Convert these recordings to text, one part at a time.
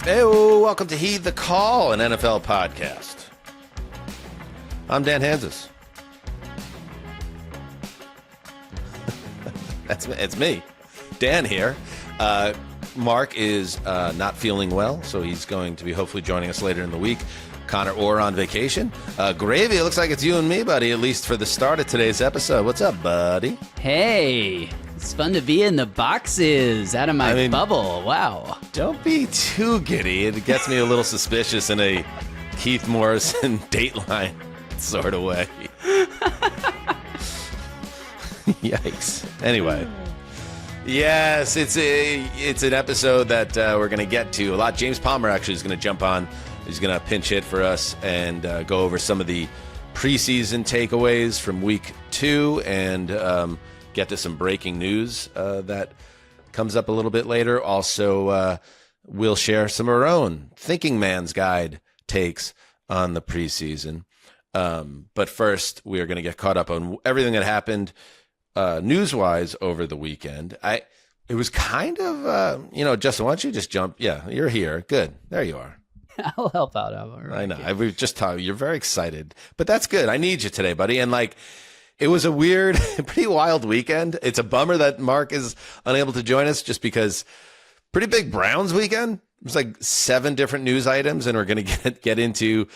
Hey, welcome to Heed the Call, an NFL podcast. I'm Dan Hanzus. It's me, Dan here. Mark is not feeling well, so he's going to be hopefully joining us later in the week. Connor Orr on vacation. Gravy, it looks like it's you and me, buddy, at least for the start of today's episode. What's up, buddy? Hey, it's fun to be in the boxes, out of my bubble. Wow. Don't be too giddy. It gets me a little suspicious in a Keith Morrison Dateline sort of way. Yikes. Anyway. Yes, it's an episode that we're going to get to a lot. James Palmer actually is going to jump on. He's going to pinch hit for us and go over some of the preseason takeaways from week 2 and get to some breaking news that comes up a little bit later. Also, we'll share some of our own Thinking Man's Guide takes on the preseason. But first, we are going to get caught up on everything that happened news-wise over the weekend. It was kind of, Justin, why don't you just jump? Yeah, you're here. Good. There you are. I'll help out. I know. We've just talked. You're very excited, but that's good. I need you today, buddy. And it was a weird, pretty wild weekend. It's a bummer that Mark is unable to join us just because pretty big Browns weekend. It was like 7 different news items, and we're going to get into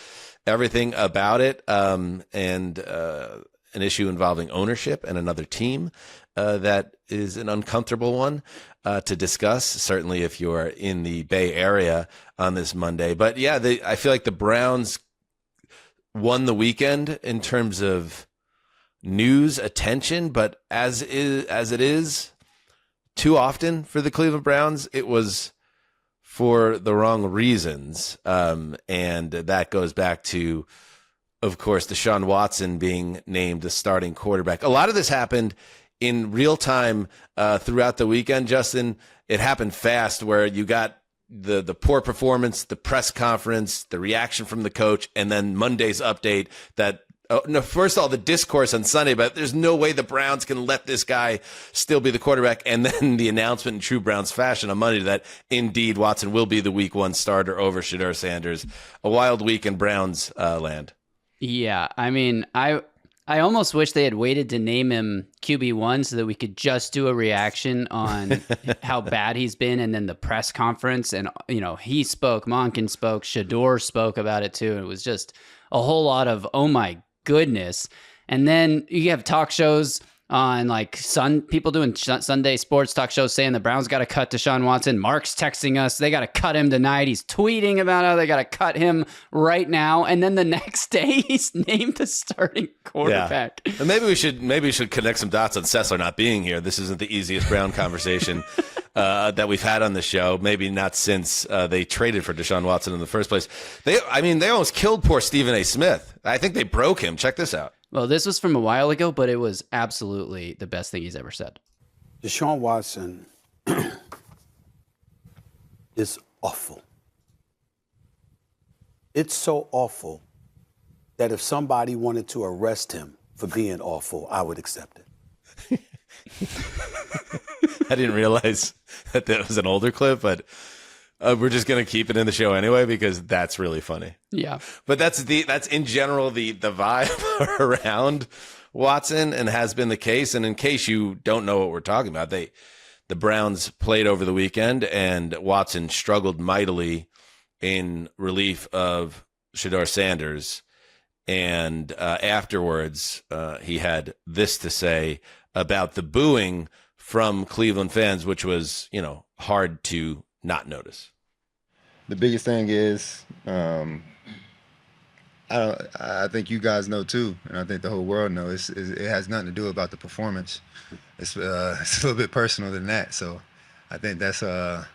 everything about it. And an issue involving ownership and another team that is an uncomfortable one to discuss, certainly if you're in the Bay Area on this Monday. But yeah, I feel like the Browns won the weekend in terms of news attention, but as it is too often for the Cleveland Browns, it was for the wrong reasons. And that goes back to, of course, Deshaun Watson being named the starting quarterback. A lot of this happened in real time throughout the weekend, Justin. It happened fast where you got the poor performance, the press conference, the reaction from the coach, and then Monday's update that, first of all, the discourse on Sunday, but there's no way the Browns can let this guy still be the quarterback. And then the announcement in true Browns fashion on Monday that indeed Watson will be the week 1 starter over Shiyazh Sanders. A wild week in Browns land. Yeah, I mean, I almost wish they had waited to name him QB1 so that we could just do a reaction on how bad he's been, and then the press conference. And, he spoke, Monken spoke, Shador spoke about it too. It was just a whole lot of, oh my goodness. And then you have talk shows on people doing Sunday sports talk shows saying the Browns got to cut Deshaun Watson. Mark's texting us, they got to cut him tonight. He's tweeting about how they got to cut him right now. And then the next day he's named the starting quarterback. Yeah. And maybe we should connect some dots on Sessler not being here. This isn't the easiest Brown conversation that we've had on the show. Maybe not since they traded for Deshaun Watson in the first place. They almost killed poor Stephen A. Smith. I think they broke him. Check this out. Well, this was from a while ago, but it was absolutely the best thing he's ever said. Deshaun Watson is awful. It's so awful that if somebody wanted to arrest him for being awful, I would accept it. I didn't realize that was an older clip, but we're just going to keep it in the show anyway because that's really funny. Yeah. But that's in general the vibe around Watson, and has been the case. And in case you don't know what we're talking about, the Browns played over the weekend, and Watson struggled mightily in relief of Shiyazh Sanders. And afterwards, he had this to say about the booing from Cleveland fans, which was, hard to not notice. The biggest thing is, I think you guys know too, and I think the whole world knows, it has nothing to do about the performance. It's a little bit personal than that. So I think it's a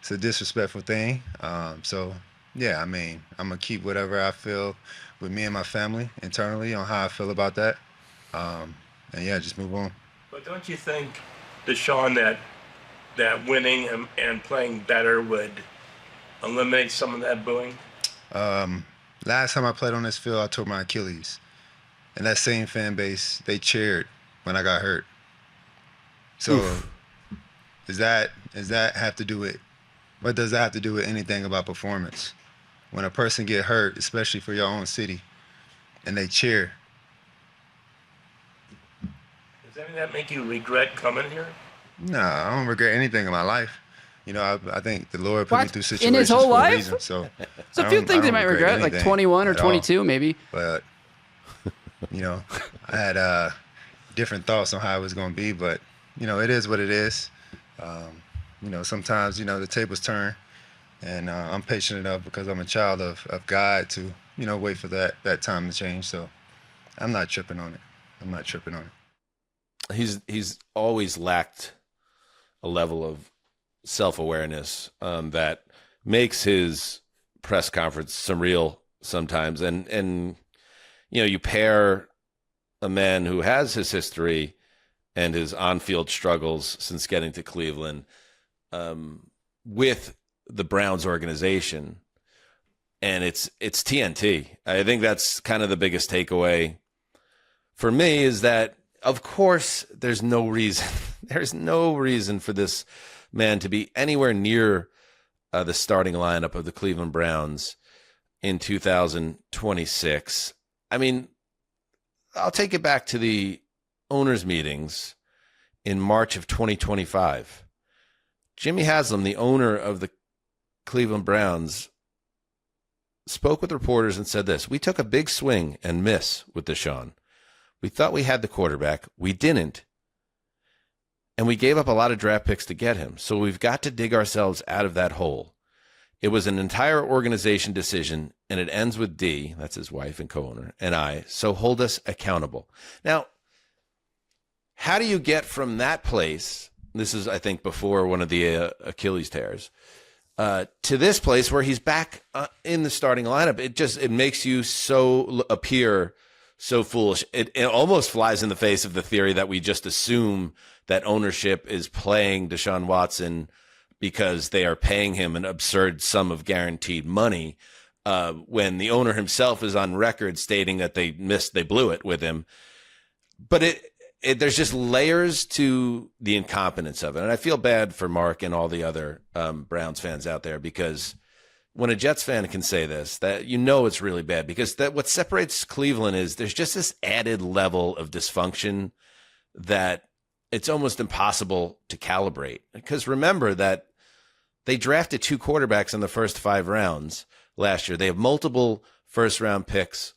disrespectful thing. So yeah, I'm gonna keep whatever I feel with me and my family internally on how I feel about that. And yeah, just move on. But don't you think, Deshaun, that winning and playing better would eliminate some of that booing? Last time I played on this field, I tore my Achilles. And that same fan base, they cheered when I got hurt. So does that have to do with What does that have to do with anything about performance? When a person get hurt, especially for your own city, and they cheer. Does any of that make you regret coming here? No, I don't regret anything in my life. You know, I think the Lord put me What? through In situations his whole for a life? reason. So There's a few things he might regret, like 21 or 22 all. maybe. But, you know, I had different thoughts on how it was going to be. But, you know, it is what it is. You know, sometimes, you know, the tables turn. And I'm patient enough because I'm a child of God to, you know, wait for that time to change. So I'm not tripping on it. He's always lacked a level of self-awareness that makes his press conference surreal sometimes. And you know, you pair a man who has his history and his on-field struggles since getting to Cleveland with the Browns organization, and it's TNT. I think that's kind of the biggest takeaway for me, is that, of course, there's no reason for this man to be anywhere near the starting lineup of the Cleveland Browns in 2026. I mean, I'll take it back to the owners' meetings in March of 2025. Jimmy Haslam, the owner of the Cleveland Browns, spoke with reporters and said this: "We took a big swing and miss with Deshaun. We thought we had the quarterback. We didn't. And we gave up a lot of draft picks to get him. So we've got to dig ourselves out of that hole. It was an entire organization decision, and it ends with D," that's his wife and co-owner, "and I, so hold us accountable." Now, how do you get from that place, this is, I think, before one of the Achilles tears, to this place where he's back in the starting lineup? It makes you appear so foolish. It almost flies in the face of the theory that we just assume that ownership is playing Deshaun Watson because they are paying him an absurd sum of guaranteed money, when the owner himself is on record stating that they blew it with him. But there's just layers to the incompetence of it. And I feel bad for Mark and all the other Browns fans out there, because when a Jets fan can say this, that you know it's really bad, because what separates Cleveland is there's just this added level of dysfunction that it's almost impossible to calibrate. Because remember that they drafted 2 quarterbacks in the first 5 rounds last year. They have multiple first-round picks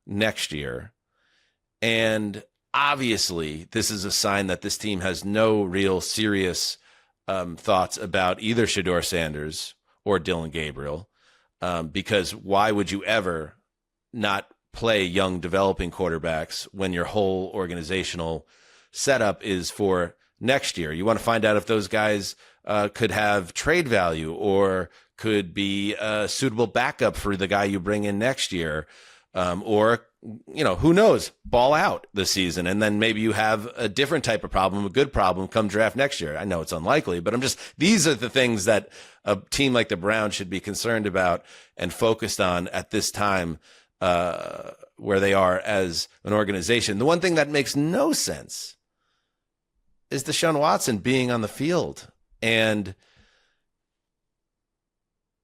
next year. And obviously, this is a sign that this team has no real serious thoughts about either Shedeur Sanders or Dylan Gabriel, because why would you ever not play young developing quarterbacks when your whole organizational setup is for next year? You want to find out if those guys could have trade value or could be a suitable backup for the guy you bring in next year, or, you know, who knows, ball out this season, and then maybe you have a different type of problem, a good problem, come draft next year. I know it's unlikely, but these are the things that a team like the Browns should be concerned about and focused on at this time, where they are as an organization. The one thing that makes no sense is Deshaun Watson being on the field. And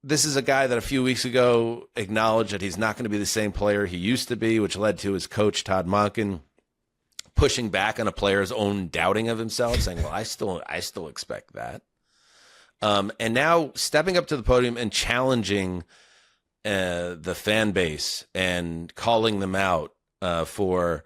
this is a guy that a few weeks ago acknowledged that he's not going to be the same player he used to be, which led to his coach, Todd Monken, pushing back on a player's own doubting of himself, saying, well, I still expect that. And now stepping up to the podium and challenging the fan base and calling them out for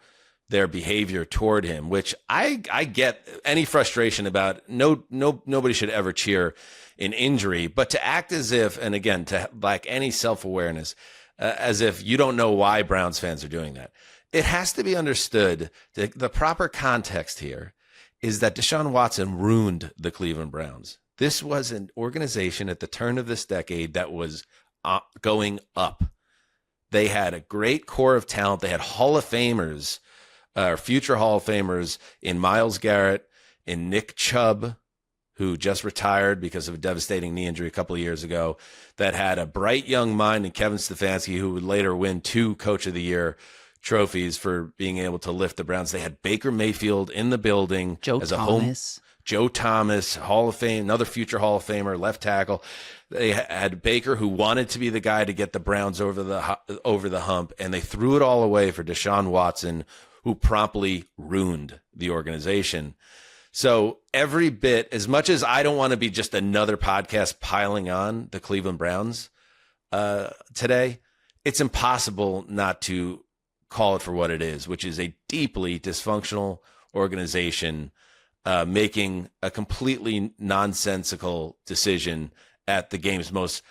their behavior toward him, which I get any frustration about. Nobody should ever cheer an injury, but to act as if, and again, to lack any self-awareness, as if you don't know why Browns fans are doing that. It has to be understood that the proper context here is that Deshaun Watson ruined the Cleveland Browns. This was an organization at the turn of this decade that was going up. They had a great core of talent. They had Hall of Famers, future Hall of Famers in Myles Garrett, in Nick Chubb, who just retired because of a devastating knee injury a couple of years ago, that had a bright young mind in Kevin Stefanski, who would later win 2 Coach of the Year trophies for being able to lift the Browns. They had Baker Mayfield in the building Joe as a Thomas. Joe Thomas, Hall of Fame, another future Hall of Famer, left tackle. They had Baker, who wanted to be the guy to get the Browns over the hump, and they threw it all away for Deshaun Watson, who promptly ruined the organization. So every bit, as much as I don't want to be just another podcast piling on the Cleveland Browns today, it's impossible not to call it for what it is, which is a deeply dysfunctional organization making a completely nonsensical decision at the game's most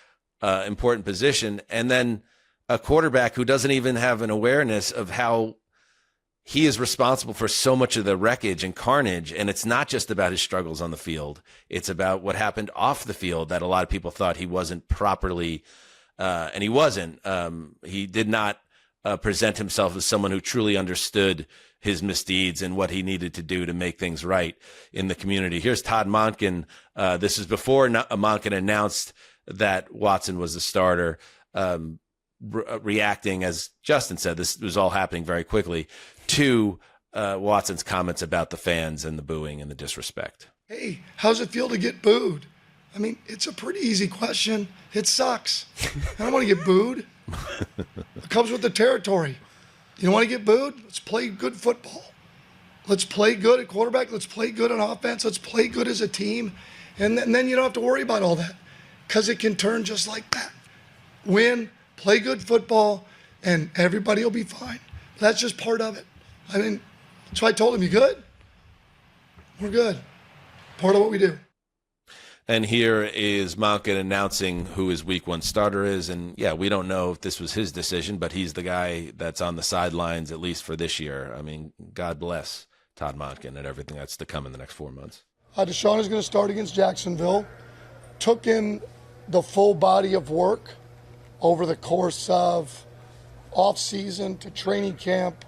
important position, and then a quarterback who doesn't even have an awareness of how he is responsible for so much of the wreckage and carnage. And it's not just about his struggles on the field. It's about what happened off the field that a lot of people thought he wasn't properly, and he wasn't. He did not present himself as someone who truly understood his misdeeds and what he needed to do to make things right in the community. Here's Todd Monken. This is before Monken announced that Watson was the starter, reacting, as Justin said, this was all happening very quickly, to Watson's comments about the fans and the booing and the disrespect. Hey, how's it feel to get booed? I mean, it's a pretty easy question. It sucks. I don't want to get booed. It comes with the territory. You don't want to get booed? Let's play good football. Let's play good at quarterback. Let's play good on offense. Let's play good as a team. And then you don't have to worry about all that, because it can turn just like that. Win, play good football, and everybody will be fine. That's just part of it. I mean, so I told him, you good? We're good. Part of what we do. And here is Monken announcing who his week 1 starter is. And yeah, we don't know if this was his decision, but he's the guy that's on the sidelines, at least for this year. I mean, God bless Todd Monken and everything that's to come in the next 4 months. Deshaun is going to start against Jacksonville. Took in the full body of work over the course of off-season to training camp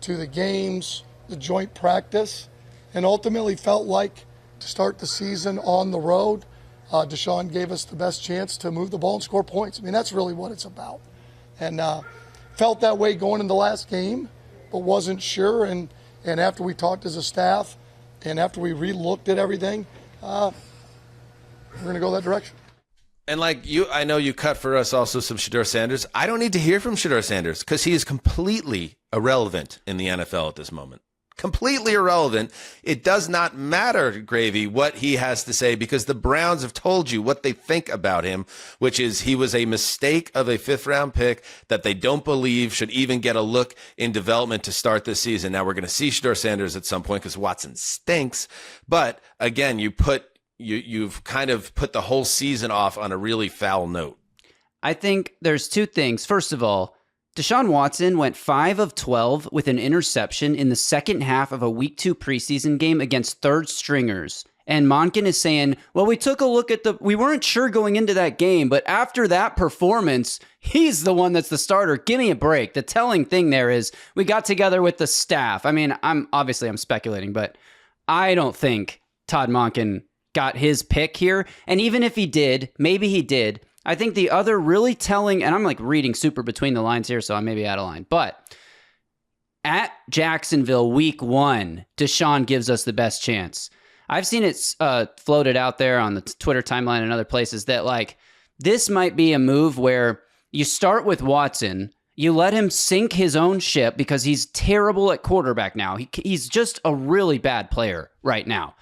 to the games, the joint practice, and ultimately felt like to start the season on the road, Deshaun gave us the best chance to move the ball and score points. I mean, that's really what it's about. And felt that way going in the last game, but wasn't sure. And after we talked as a staff and after we re-looked at everything, we're going to go that direction. And like you, I know you cut for us also some Shedeur Sanders. I don't need to hear from Shedeur Sanders because he is completely irrelevant in the NFL at this moment. Completely irrelevant. It does not matter, Gravy, what he has to say, because the Browns have told you what they think about him, which is he was a mistake of a 5th-round pick that they don't believe should even get a look in development to start this season. Now, we're going to see Shedeur Sanders at some point because Watson stinks. But again, you've kind of put the whole season off on a really foul note. I think there's 2 things. First of all, Deshaun Watson went 5 of 12 with an interception in the second half of a Week 2 preseason game against third stringers. And Monken is saying, well, we took a look at we weren't sure going into that game, but after that performance, he's the one that's the starter. Give me a break. The telling thing there is we got together with the staff. I mean, I'm speculating, but I don't think Todd Monken got his pick here. And even if he did, maybe he did, I think the other really telling, and I'm like reading super between the lines here, so I may be out of line, but at Jacksonville week 1, Deshaun gives us the best chance. I've seen it floated out there on the Twitter timeline and other places that like this might be a move where you start with Watson, you let him sink his own ship because he's terrible at quarterback now. He's just a really bad player right now.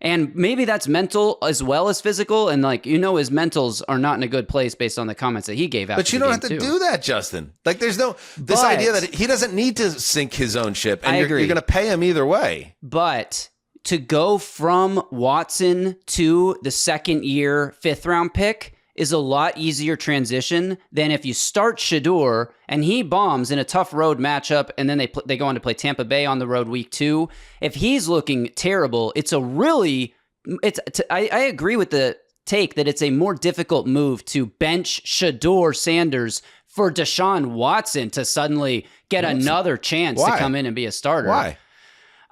And maybe that's mental as well as physical. And like, his mentals are not in a good place based on the comments that he gave out. But you don't have to do that, Justin. Like there's this idea that he doesn't need to sink his own ship. And you're going to pay him either way. But to go from Watson to the 2nd year, 5th-round pick is a lot easier transition than if you start Shedeur and he bombs in a tough road matchup and then they go on to play Tampa Bay on the road week 2. If he's looking terrible, I agree with the take that it's a more difficult move to bench Shedeur Sanders for Deshaun Watson to suddenly get another chance to come in and be a starter. Why?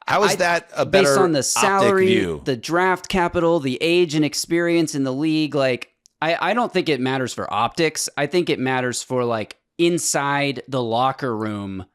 How is that a better based on the salary, view? The draft capital, the age and experience in the league? Like, I don't think it matters for optics. I think it matters for like inside the locker room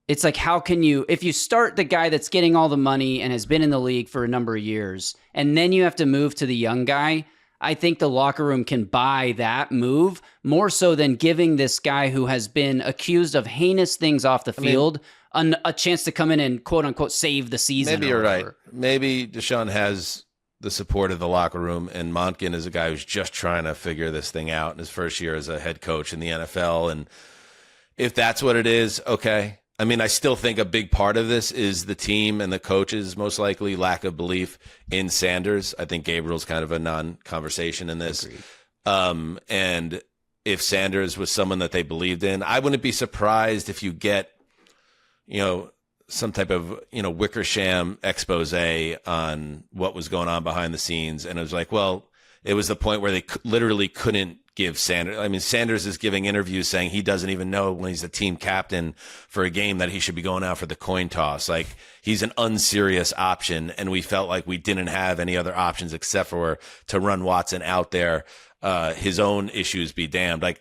it's like, how can you, if you start the guy that's getting all the money and has been in the league for a number of years, and then you have to move to the young guy, I think the locker room can buy that move more so than giving this guy who has been accused of heinous things off the field a chance to come in and quote unquote save the season. Maybe you're right. Maybe Deshaun has the support of the locker room, and Montkin is a guy who's just trying to figure this thing out in his first year as a head coach in the NFL. And if that's what it is, okay. I mean, I still think a big part of this is the team and the coaches, most likely lack of belief in Sanders. I think Gabriel's kind of a non-conversation in this. And if Sanders was someone that they believed in, I wouldn't be surprised if you get, some type of, Wickersham expose on what was going on behind the scenes. And it was like, well, it was the point where they literally couldn't give Sanders. I mean, Sanders is giving interviews saying he doesn't even know when he's the team captain for a game that he should be going out for the coin toss. Like, he's an unserious option. And we felt like we didn't have any other options except for to run Watson out there. His own issues be damned. Like,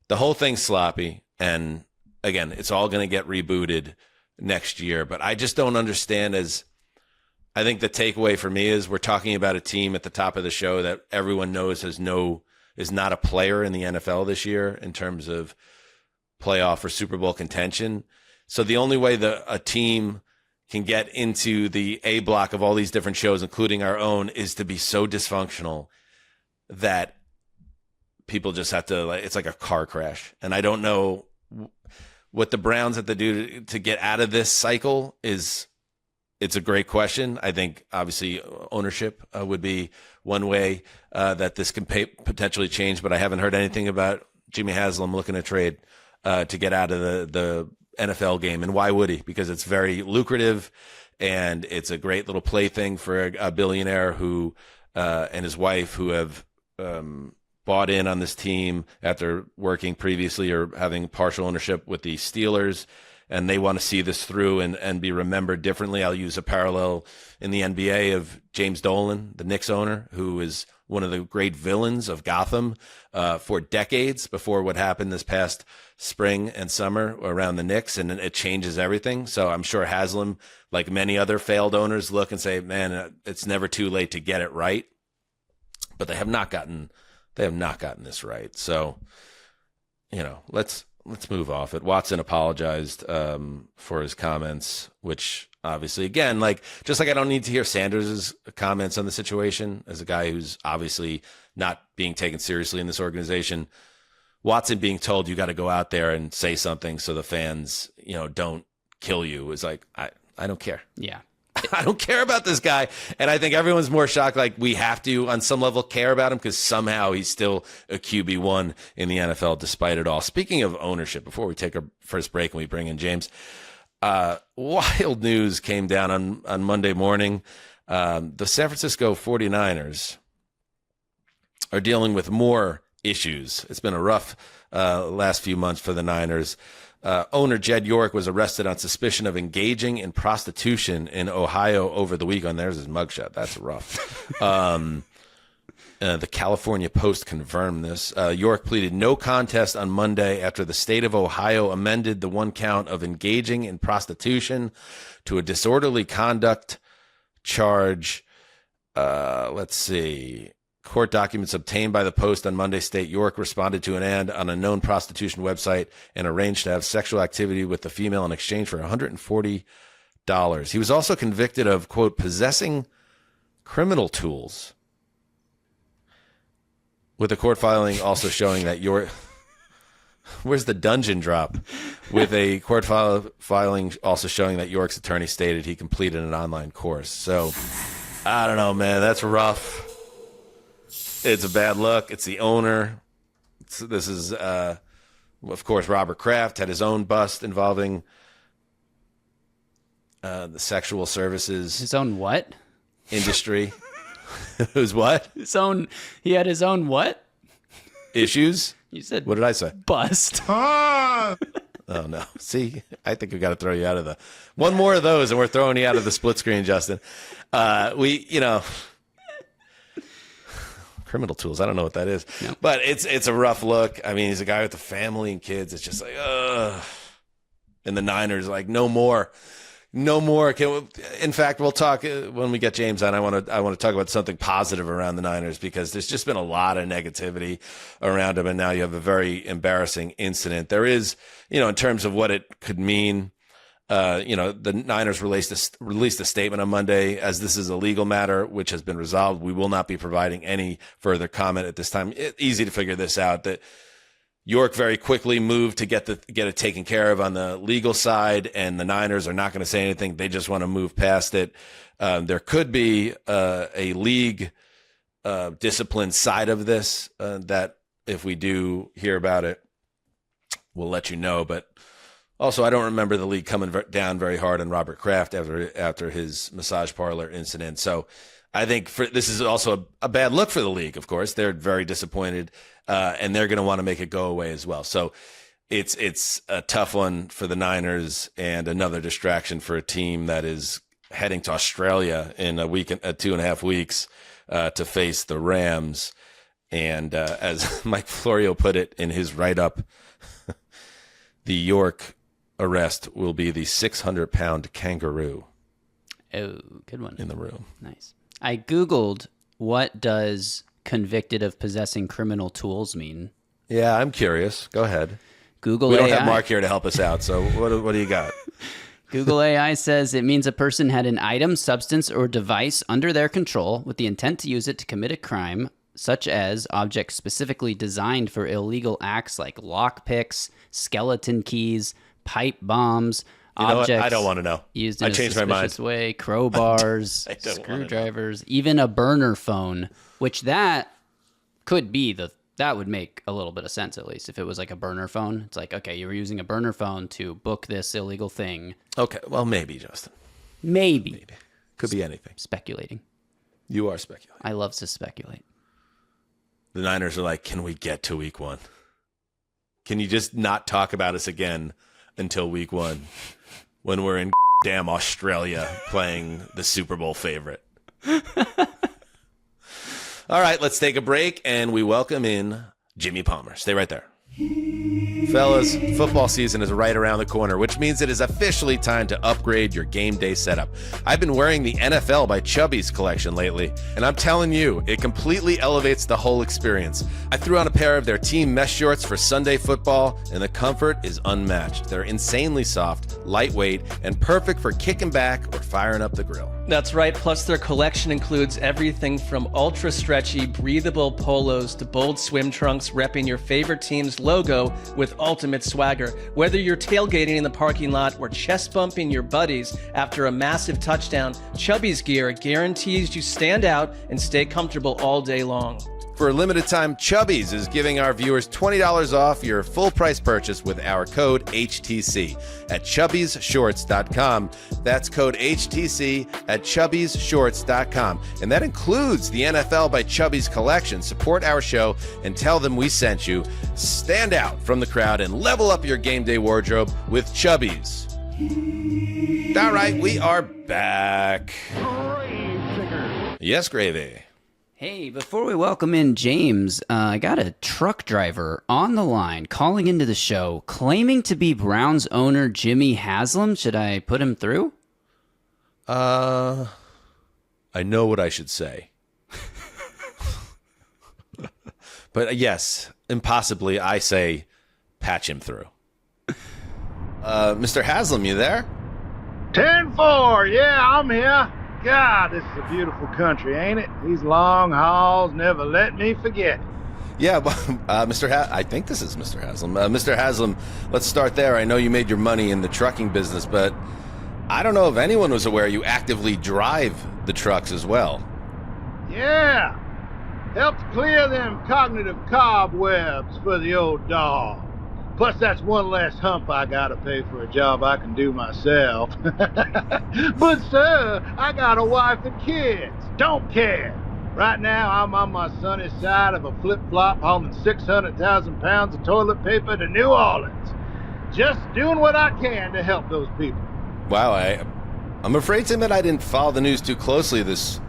the whole thing's sloppy. And again, it's all going to get rebooted next year, but I just don't understand. I think the takeaway for me is we're talking about a team at the top of the show that everyone knows is not a player in the NFL this year in terms of playoff or Super Bowl contention. So the only way a team can get into the A block of all these different shows, including our own, is to be so dysfunctional that people just have to, it's like a car crash. And I don't know what the Browns have to do to get out of this cycle it's a great question. I think obviously ownership would be one way that this can potentially change, but I haven't heard anything about Jimmy Haslam looking to trade to get out of the NFL game. And why would he? Because it's very lucrative and it's a great little plaything for a billionaire who and his wife who have bought in on this team after working previously or having partial ownership with the Steelers, and they want to see this through and be remembered differently. I'll use a parallel in the NBA of James Dolan, the Knicks owner, who is one of the great villains of Gotham for decades before what happened this past spring and summer around the Knicks, and it changes everything. So I'm sure Haslam, like many other failed owners, look and say, man, it's never too late to get it right. But they have not gotten this right. So, let's move off it. Watson apologized for his comments, which obviously, again, just like I don't need to hear Sanders' comments on the situation as a guy who's obviously not being taken seriously in this organization. Watson being told you got to go out there and say something so the fans, don't kill you is like, I don't care. Yeah. I don't care about this guy. And I think everyone's more shocked. Like, we have to, on some level, care about him because somehow he's still a QB1 in the NFL despite it all. Speaking of ownership, before we take our first break and we bring in James, wild news came down on Monday morning. The San Francisco 49ers are dealing with more issues. It's been a rough last few months for the Niners. Owner Jed York was arrested on suspicion of engaging in prostitution in Ohio over the weekend. There's his mugshot. That's rough. The California Post confirmed this. York pleaded no contest on Monday after the state of Ohio amended the one count of engaging in prostitution to a disorderly conduct charge. Let's see. Court documents obtained by the Post on Monday state York responded to an ad on a known prostitution website and arranged to have sexual activity with the female in exchange for $140. He was also convicted of, quote, possessing criminal tools, with a court filing also showing that York... Where's the dungeon drop? With a court filing also showing that York's attorney stated he completed an online course. So, I don't know, man. That's rough. It's a bad look. It's the owner. This is, of course, Robert Kraft had his own bust involving the sexual services. His own what? Industry. Who's what? He had his own what? Issues? You said. What did I say? Bust. Oh, no. See, I think we've got to throw you out of one more of those and we're throwing you out of the split screen, Justin. Criminal tools. I don't know what that is, no. But it's a rough look. I mean, he's a guy with a family and kids. It's just like, And the Niners like, no more. No more. In fact, we'll talk when we get James on. I want to talk about something positive around the Niners because there's just been a lot of negativity around them, and now you have a very embarrassing incident. There is, in terms of what it could mean. The Niners released a statement on Monday as this is a legal matter which has been resolved. We will not be providing any further comment at this time. It's easy to figure this out that York very quickly moved to get it taken care of on the legal side, and the Niners are not going to say anything. They just want to move past it. There could be a league discipline side of this that if we do hear about it, we'll let you know. But also, I don't remember the league coming down very hard on Robert Kraft after his massage parlor incident. So I think this is also a bad look for the league, of course. They're very disappointed, and they're going to want to make it go away as well. So it's a tough one for the Niners and another distraction for a team that is heading to Australia in a week, 2.5 weeks, to face the Rams. And as Mike Florio put it in his write-up, the York arrest will be the 600-pound kangaroo. Oh, good one. In the room. Nice. I Googled what does convicted of possessing criminal tools mean. Yeah, I'm curious. Go ahead. Google We AI. don't have Mark here to help us out, so what do you got? Google AI says it means a person had an item, substance, or device under their control with the intent to use it to commit a crime, such as objects specifically designed for illegal acts like lockpicks, skeleton keys, pipe bombs, objects I don't want to know. Used in I changed my mind. suspicious way, crowbars, screwdrivers, even a burner phone, which that could be that would make a little bit of sense, at least if it was like a burner phone. It's like, okay, you were using a burner phone to book this illegal thing. Okay, well, maybe, Justin. Maybe. Could be anything. Speculating. You are speculating. I love to speculate. The Niners are like, can we get to week 1? Can you just not talk about us again until week 1 when we're in damn Australia playing the Super Bowl favorite? All right, let's take a break, and we welcome in Jimmy Palmer. Stay right there. Fellas, football season is right around the corner, which means it is officially time to upgrade your game day setup. I've been wearing the NFL by Chubby's collection lately, and I'm telling you, it completely elevates the whole experience. I threw on a pair of their team mesh shorts for Sunday football, and the comfort is unmatched. They're insanely soft, lightweight, and perfect for kicking back or firing up the grill. That's right. Plus, their collection includes everything from ultra stretchy, breathable polos to bold swim trunks repping your favorite team's logo with ultimate swagger. Whether you're tailgating in the parking lot or chest bumping your buddies after a massive touchdown, Chubby's gear guarantees you stand out and stay comfortable all day long. For a limited time, Chubby's is giving our viewers $20 off your full price purchase with our code HTC at chubbysshorts.com. That's code HTC at chubbysshorts.com. And that includes the NFL by Chubby's collection. Support our show and tell them we sent you. Stand out from the crowd and level up your game day wardrobe with Chubby's. All right, we are back. Yes, Gravy. Hey, before we welcome in James, I got a truck driver on the line calling into the show, claiming to be Browns owner Jimmy Haslam. Should I put him through? I know what I should say. But yes, impossibly, I say patch him through. Mr. Haslam, you there? 10-4, yeah, I'm here. God, this is a beautiful country, ain't it? These long hauls never let me forget. Yeah, I think this is Mr. Haslam. Mr. Haslam, let's start there. I know you made your money in the trucking business, but I don't know if anyone was aware you actively drive the trucks as well. Yeah, helped clear them cognitive cobwebs for the old dog. Plus, that's one less hump I gotta pay for a job I can do myself. But, sir, I got a wife and kids. Don't care. Right now, I'm on my sunny side of a flip-flop hauling 600,000 pounds of toilet paper to New Orleans. Just doing what I can to help those people. Wow, I'm afraid to admit I didn't follow the news too closely this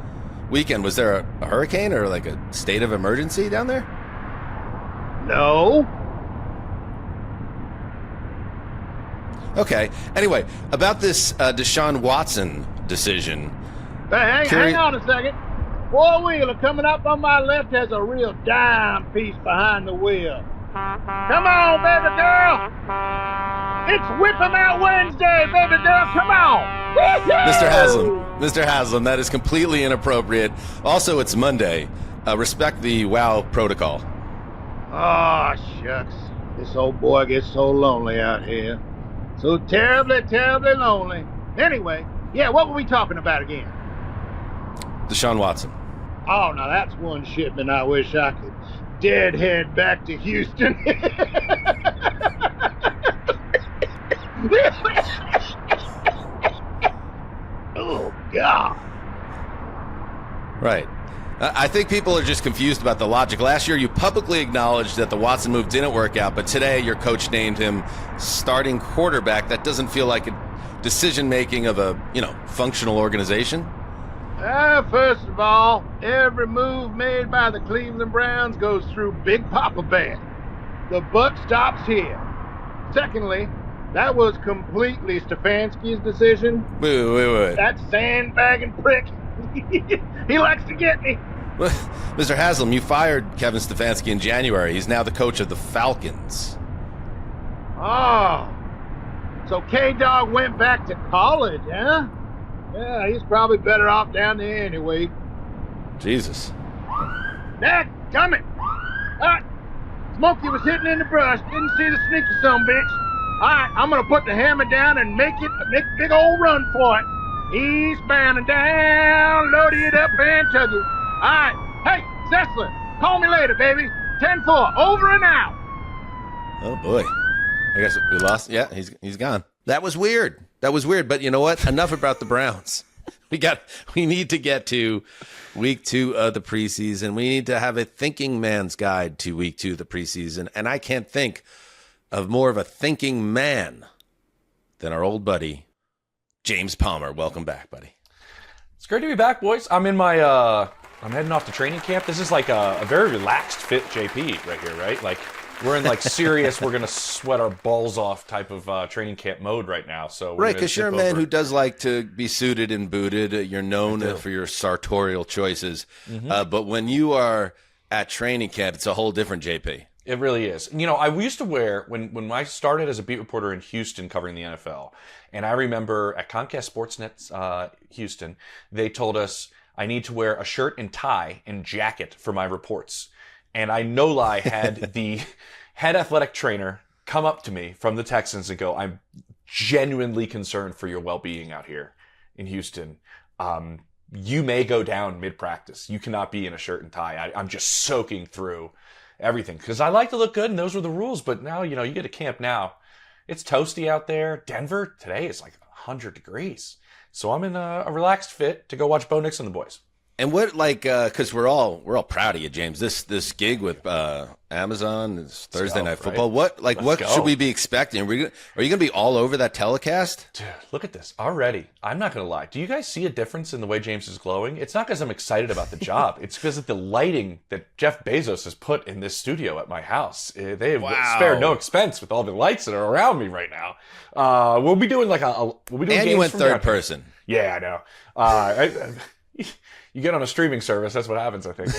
weekend. Was there a hurricane or like a state of emergency down there? Okay. Anyway, about this Deshaun Watson decision. Hey, hang on a second. Four-wheeler coming up on my left has a real dime piece behind the wheel. Come on, baby girl. It's Whip 'em Out Wednesday, baby girl. Come on. Mr. Haslam, that is completely inappropriate. Also, it's Monday. Respect the WOW protocol. Oh, shucks. This old boy gets so lonely out here. So terribly, terribly lonely. Anyway, yeah, what were we talking about again? Deshaun Watson. Oh, now that's one shipment I wish I could deadhead back to Houston. Oh, God. Right. I think people are just confused about the logic. Last year, you publicly acknowledged that the Watson move didn't work out, but today your coach named him starting quarterback. That doesn't feel like a decision-making of a, functional organization. First of all, every move made by the Cleveland Browns goes through Big Papa Bear. The buck stops here. Secondly, that was completely Stefanski's decision. Wait. That sandbagging prick. He likes to get me. Mr. Haslam, you fired Kevin Stefanski in January. He's now the coach of the Falcons. Oh, so K-Dog went back to college, huh? Yeah, he's probably better off down there anyway. Jesus. Dadgummit! Smokey was hitting in the brush. Didn't see the sneaky sumbitch. All right, I'm going to put the hammer down and make a big old run for it. Eastbound and down, loading it up and tug it. All right. Hey, Zessler, call me later, baby. 10-4, over and out. Oh, boy. I guess we lost. Yeah, he's gone. That was weird. But you know what? Enough about the Browns. We need to get to week 2 of the preseason. We need to have a thinking man's guide to week 2 of the preseason. And I can't think of more of a thinking man than our old buddy, James Palmer. Welcome back, buddy. It's great to be back, boys. I'm in my, I'm heading off to training camp. This is like a very relaxed fit JP right here, right? Like, we're in like serious, we're going to sweat our balls off type of training camp mode right now. So right, because you're a man who does like to be suited and booted. You're known for your sartorial choices. Mm-hmm. But when you are at training camp, it's a whole different JP. It really is. I used to wear, when I started as a beat reporter in Houston covering the NFL, and I remember at Comcast Sportsnet Houston, they told us I need to wear a shirt and tie and jacket for my reports. And I no lie had the head athletic trainer come up to me from the Texans and go, I'm genuinely concerned for your well-being out here in Houston. You may go down mid-practice. You cannot be in a shirt and tie. I'm just soaking through everything because I like to look good and those were the rules. But now, you get to camp now. It's toasty out there. Denver today is like 100 degrees. So I'm in a relaxed fit to go watch Bo Nix and the boys. And what, because we're all proud of you, James. This gig with Amazon is Thursday Night Football. Right? What should we be expecting? Are you going to be all over that telecast? Dude, look at this already. I'm not going to lie. Do you guys see a difference in the way James is glowing? It's not because I'm excited about the job. It's because of the lighting that Jeff Bezos has put in this studio at my house. They have spared no expense with all the lights that are around me right now. We'll be doing we'll be doing. And you went third person. Yeah, I know. You get on a streaming service, that's what happens, I think.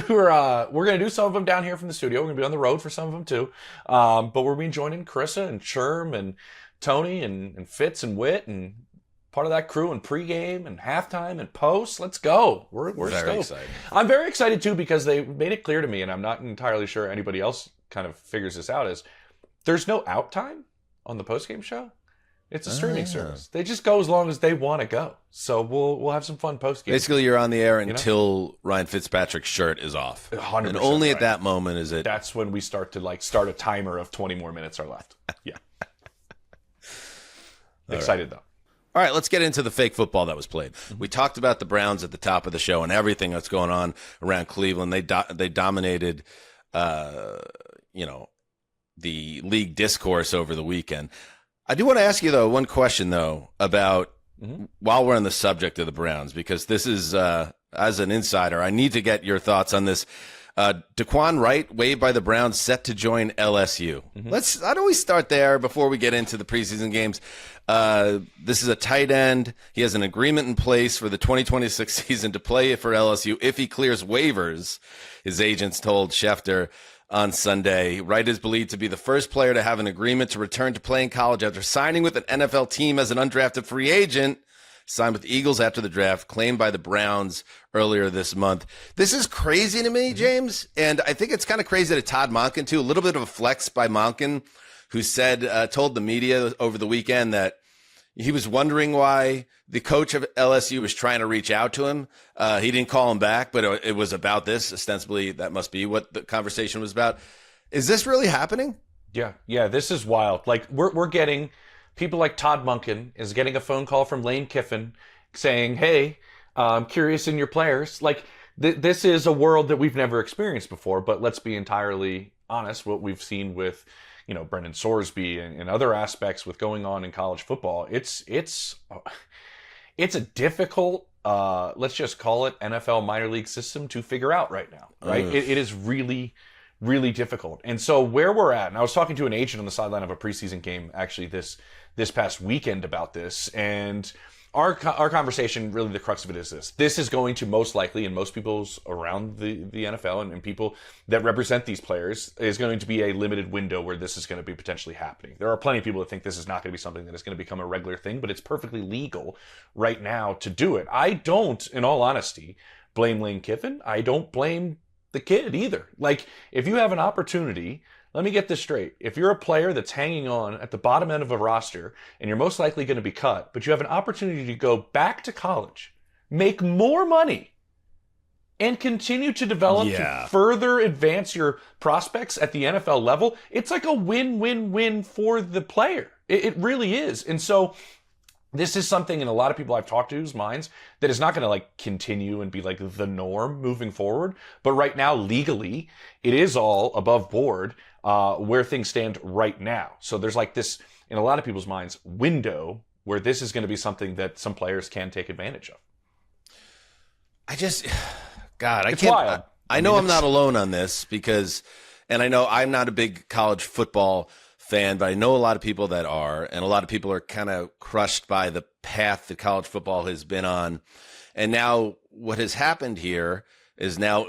We're going to do some of them down here from the studio. We're going to be on the road for some of them, too. But we're being joined in Carissa and Sherm and Tony and Fitz and Witt and part of that crew in pregame and halftime and post. Let's go. We're very excited. I'm very excited, too, because they made it clear to me, and I'm not entirely sure anybody else kind of figures this out, is there's no out time on the postgame show. It's a streaming service. They just go as long as they want to go. So we'll have some fun post game. Basically, you're on the air until Ryan Fitzpatrick's shirt is off. 100%. And only at that moment is it. That's when we start to start a timer of 20 more minutes are left. Yeah. Excited though. All right, let's get into the fake football that was played. Mm-hmm. We talked about the Browns at the top of the show and everything that's going on around Cleveland. They dominated, the league discourse over the weekend. I do want to ask you, though, one question, though, about while we're on the subject of the Browns, because this is, as an insider, I need to get your thoughts on this. Daquan Wright, waived by the Browns, set to join LSU. How do we start there before we get into the preseason games? This is a tight end. He has an agreement in place for the 2026 season to play for LSU if he clears waivers, his agents told Schefter on Sunday. Wright is believed to be the first player to have an agreement to return to playing college after signing with an NFL team as an undrafted free agent. Signed with the Eagles after the draft, claimed by the Browns earlier this month. This is crazy to me, James, and I think it's kind of crazy to Todd Monken, too. A little bit of a flex by Monken, who told the media over the weekend that he was wondering why the coach of LSU was trying to reach out to him. He didn't call him back, but it was about this. Ostensibly, that must be what the conversation was about. Is this really happening? Yeah, this is wild. Like, we're getting... People like Todd Monken is getting a phone call from Lane Kiffin saying, hey, I'm curious in your players. Like, this is a world that we've never experienced before, but let's be entirely honest. What we've seen with, Brendan Sorsby and other aspects with going on in college football, it's a difficult, let's just call it NFL minor league system to figure out right now, right? It is really, really difficult. And so where we're at, and I was talking to an agent on the sideline of a preseason game actually this past weekend about this, and our conversation, really the crux of it is this. This is going to most likely, and most people's around the NFL and people that represent these players, is going to be a limited window where this is going to be potentially happening. There are plenty of people that think this is not going to be something that is going to become a regular thing, but it's perfectly legal right now to do it. I don't, in all honesty, blame Lane Kiffin. I don't blame the kid either. Like, if you have an opportunity, let me get this straight. If you're a player that's hanging on at the bottom end of a roster and you're most likely going to be cut, but you have an opportunity to go back to college, make more money, and continue to develop to further advance your prospects at the NFL level, it's like a win-win-win for the player. It really is. And so this is something in a lot of people I've talked to's minds that is not going to continue and be the norm moving forward. But right now, legally, it is all above board where things stand right now. So there's this, in a lot of people's minds, window where this is going to be something that some players can take advantage of. I can't. Wild. I know I'm not alone on this and I know I'm not a big college football fan, but I know a lot of people that are, and a lot of people are kind of crushed by the path that college football has been on. And now what has happened here is now,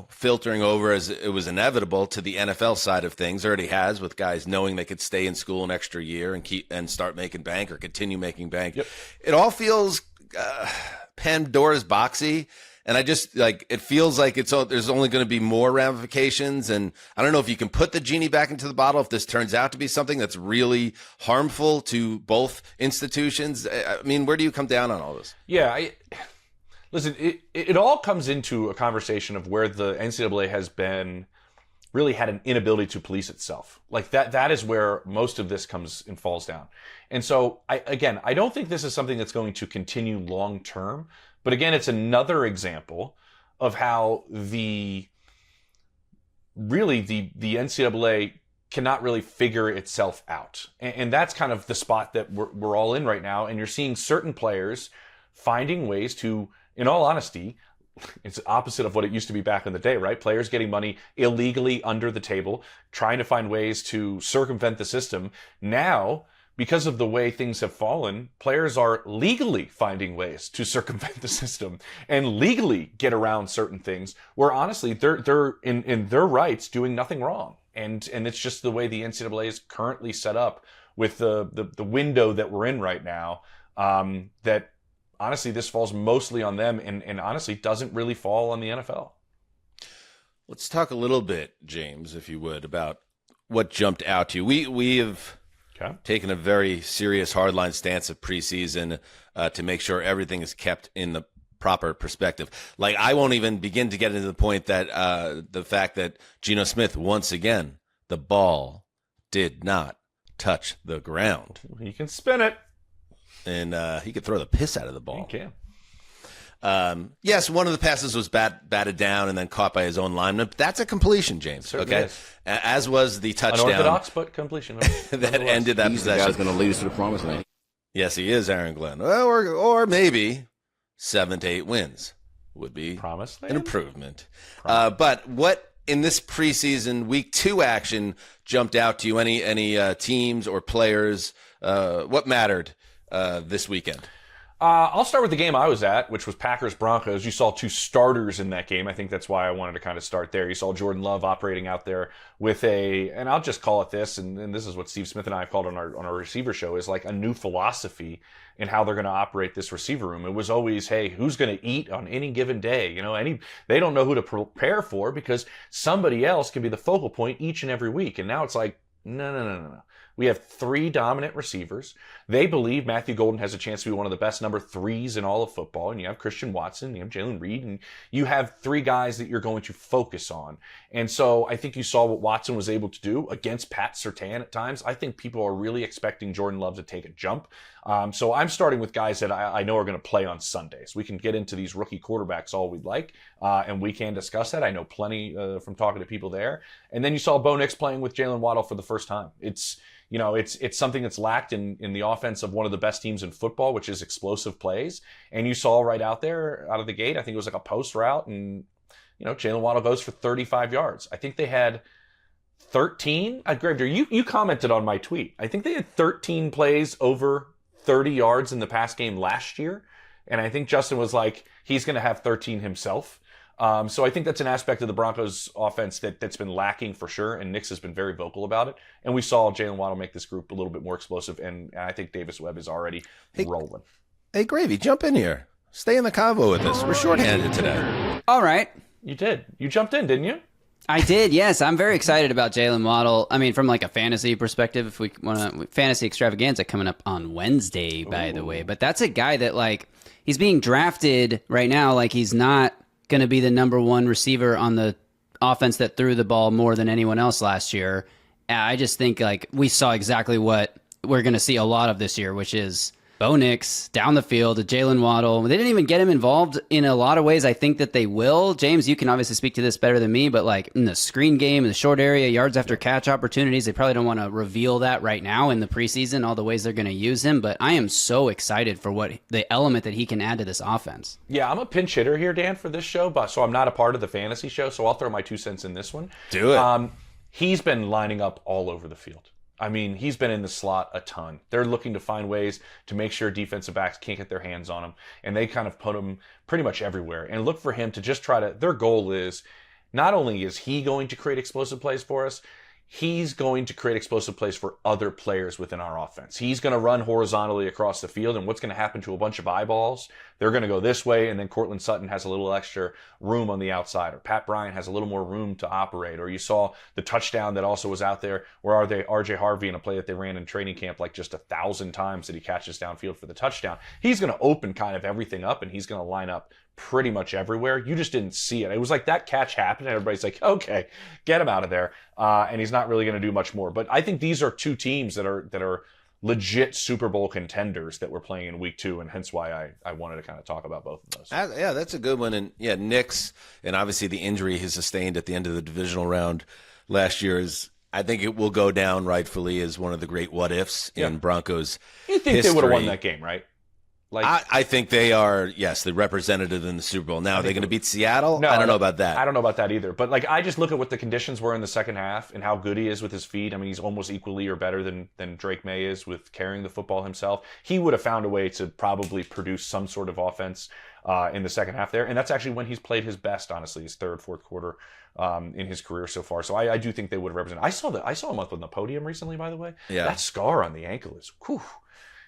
filtering over, as it was inevitable, to the NFL side of things. Already has, with guys knowing they could stay in school an extra year and start making bank or continue making bank. Yep. It all feels Pandora's boxy. And I just it feels like there's only going to be more ramifications. And I don't know if you can put the genie back into the bottle if this turns out to be something that's really harmful to both institutions. I mean, where do you come down on all this? Yeah, listen, it all comes into a conversation of where the NCAA has been really had an inability to police itself. That is where most of this comes and falls down. And so I don't think this is something that's going to continue long term. But again, it's another example of how the NCAA cannot really figure itself out. And that's kind of the spot that we're all in right now. And you're seeing certain players finding ways to, in all honesty, it's opposite of what it used to be back in the day, right? Players getting money illegally under the table, trying to find ways to circumvent the system. Now, because of the way things have fallen, players are legally finding ways to circumvent the system and legally get around certain things where honestly they're in their rights doing nothing wrong. And it's just the way the NCAA is currently set up with the window that we're in right now, that honestly this falls mostly on them and honestly doesn't really fall on the NFL. Let's talk a little bit, James, if you would, about what jumped out to you. We have taken a very serious hardline stance of preseason to make sure everything is kept in the proper perspective. I won't even begin to get into the point that the fact that Geno Smith, once again, the ball did not touch the ground. He can spin it. And he could throw the piss out of the ball. He can. Yes, one of the passes was batted down and then caught by his own lineman. But that's a completion, James. Certainly okay, is. As was the touchdown. Unorthodox, but completion. that ended that possession. The guy's going to lead us to the promised land. Yes, he is, Aaron Glenn. Or maybe 7 to 8 wins. would be Promised an Land? improvement. But what in this preseason week 2 action jumped out to you? Any teams or players? What mattered this weekend? I'll start with the game I was at, which was Packers-Broncos. You saw 2 starters in that game. I think that's why I wanted to kind of start there. You saw Jordan Love operating out there with and I'll just call it this, and this is what Steve Smith and I have called on our receiver show, is like a new philosophy in how they're going to operate this receiver room. It was always, hey, who's going to eat on any given day? They don't know who to prepare for because somebody else can be the focal point each and every week. And now it's like, no. We have 3 dominant receivers. They believe Matthew Golden has a chance to be one of the best number 3s in all of football. And you have Christian Watson, you have Jalen Reed, and you have 3 guys that you're going to focus on. And so I think you saw what Watson was able to do against Pat Surtain at times. I think people are really expecting Jordan Love to take a jump. So I'm starting with guys that I know are going to play on Sundays. We can get into these rookie quarterbacks all we'd like, and we can discuss that. I know plenty from talking to people there. And then you saw Bo Nix playing with Jalen Waddle for the first time. It's something that's lacked in the offense of one of the best teams in football, which is explosive plays. And you saw right out there, out of the gate, I think it was like a post route, and Jalen Waddle goes for 35 yards. I think they had 13. Gravedigger, you commented on my tweet. I think they had 13 plays over 30 yards in the pass game last year. And I think Justin was like, he's going to have 13 himself. So I think that's an aspect of the Broncos offense that's been lacking for sure, and Nix has been very vocal about it. And we saw Jalen Waddle make this group a little bit more explosive, and I think Davis Webb is already rolling. Hey, Gravy, jump in here. Stay in the convo with us. We're shorthanded today. All right. You did. You jumped in, didn't you? I did, yes. I'm very excited about Jalen Waddle. I mean, from like a fantasy perspective, if we want to, fantasy extravaganza coming up on Wednesday, by the way. But that's a guy that, like, he's being drafted right now like he's not going to be the number 1 receiver on the offense that threw the ball more than anyone else last year. I just think, like, we saw exactly what we're going to see a lot of this year, which is Bo Nix down the field, Jalen Waddle. They didn't even get him involved in a lot of ways. I think that they will. James, you can obviously speak to this better than me, but like in the screen game, in the short area, yards after catch opportunities, they probably don't want to reveal that right now in the preseason, all the ways they're going to use him. But I am so excited for what the element that he can add to this offense. Yeah, I'm a pinch hitter here, Dan, for this show, so I'm not a part of the fantasy show, so I'll throw my 2 cents in this one. Do it. He's been lining up all over the field. I mean, he's been in the slot a ton. They're looking to find ways to make sure defensive backs can't get their hands on him, and they kind of put him pretty much everywhere. And look for him to just their goal is, not only is he going to create explosive plays for us, he's going to create explosive plays for other players within our offense. He's going to run horizontally across the field, and what's going to happen to a bunch of eyeballs? They're going to go this way, and then Cortland Sutton has a little extra room on the outside, or Pat Bryant has a little more room to operate, or you saw the touchdown that also was out there where RJ Harvey in a play that they ran in training camp like just 1,000 times that he catches downfield for the touchdown. He's going to open kind of everything up, and he's going to line up pretty much everywhere. You just didn't see it. It was like that catch happened, and everybody's like, okay, get him out of there. And he's not really going to do much more. But I think these are 2 teams that are legit Super Bowl contenders that we're playing in week 2, and hence why I wanted to kind of talk about both of those. Yeah, that's a good one. And yeah, Nix, and obviously the injury he sustained at the end of the divisional round last year I think it will go down rightfully as one of the great what ifs in Broncos You think history. they would have won that game, right? I think they are, yes, the representative in the Super Bowl. Now, are they going to beat Seattle? No, I don't know about that. I don't know about that either. But I just look at what the conditions were in the second half and how good he is with his feet. I mean, he's almost equally or better than Drake May is with carrying the football himself. He would have found a way to probably produce some sort of offense in the second half there. And that's actually when he's played his best, honestly, his third, fourth quarter in his career so far. So I do think they would have represented. I saw him up on the podium recently, by the way. Yeah. That scar on the ankle is, whew.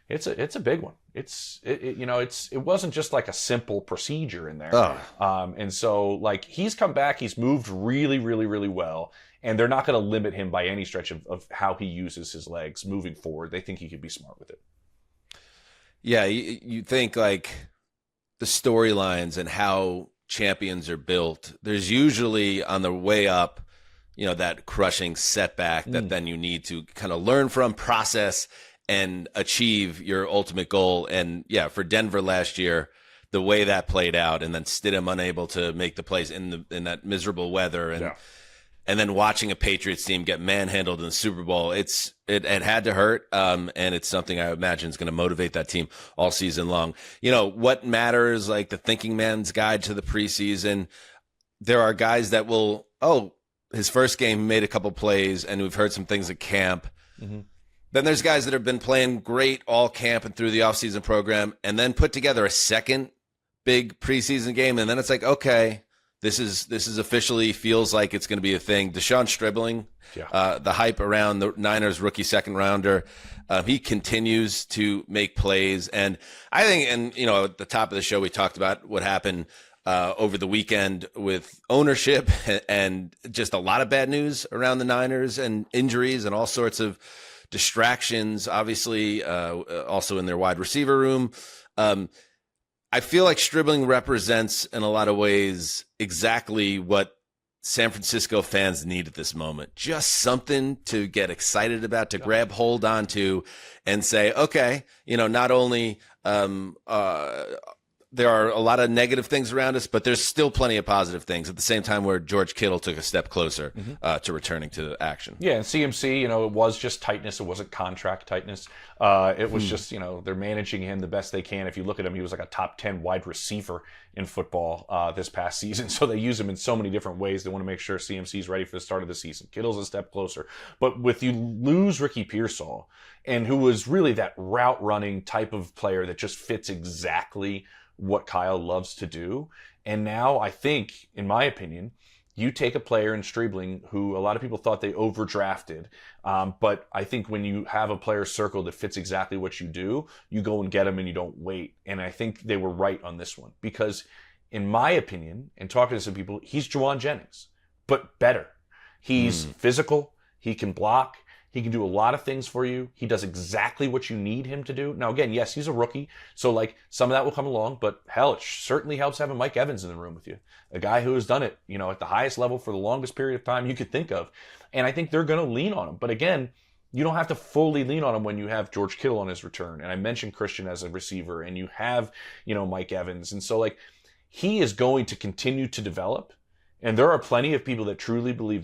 It's a big one. It wasn't just like a simple procedure in there. And so he's come back, he's moved really, really, really well, and they're not going to limit him by any stretch of how he uses his legs moving forward. They think he could be smart with it. Yeah, you think the storylines and how champions are built. There's usually on the way up, that crushing setback that then you need to kind of learn from, process, and achieve your ultimate goal. And yeah, for Denver last year, the way that played out, and then Stidham unable to make the plays in that miserable weather, and then watching a Patriots team get manhandled in the Super Bowl, it had to hurt. And it's something I imagine is going to motivate that team all season long. You know, what matters, like the thinking man's guide to the preseason, there are guys that will, his first game, he made a couple plays, and we've heard some things at camp. Mm-hmm. Then there's guys that have been playing great all camp and through the offseason program, and then put together a second big preseason game, and then it's like, okay, this is officially feels like it's going to be a thing. Deshaun Stribling, the hype around the Niners rookie second rounder, he continues to make plays, and I think, and you know, at the top of the show we talked about what happened over the weekend with ownership and just a lot of bad news around the Niners and injuries and all sorts of distractions, obviously, also in their wide receiver room. I feel like Stribling represents in a lot of ways exactly what San Francisco fans need at this moment. Just something to get excited about, to grab hold onto and say, okay, you know, not only there are a lot of negative things around us, but there's still plenty of positive things at the same time where George Kittle took a step closer to returning to action. Yeah, and CMC, you know, it was just tightness. It wasn't contract tightness. It was just, you know, they're managing him the best they can. If you look at him, he was like a top 10 wide receiver in football this past season. So they use him in so many different ways. They want to make sure CMC's ready for the start of the season. Kittle's a step closer. But with you lose Ricky Pearsall, and who was really that route running type of player that just fits exactly what Kyle loves to do. And now I think, in my opinion, you take a player in Stribling who a lot of people thought they overdrafted. But I think when you have a player circle that fits exactly what you do, you go and get him and you don't wait. And I think they were right on this one because, in my opinion, and talking to some people, he's Juwan Jennings, but better. He's physical. He can block. He can do a lot of things for you. He does exactly what you need him to do. Now, again, yes, he's a rookie, so like some of that will come along, but hell, it certainly helps having Mike Evans in the room with you, a guy who has done it, you know, at the highest level for the longest period of time you could think of. And I think they're going to lean on him. But again, you don't have to fully lean on him when you have George Kittle on his return. And I mentioned Christian as a receiver, and you have, you know, Mike Evans. And so, like, he is going to continue to develop. And there are plenty of people that truly believe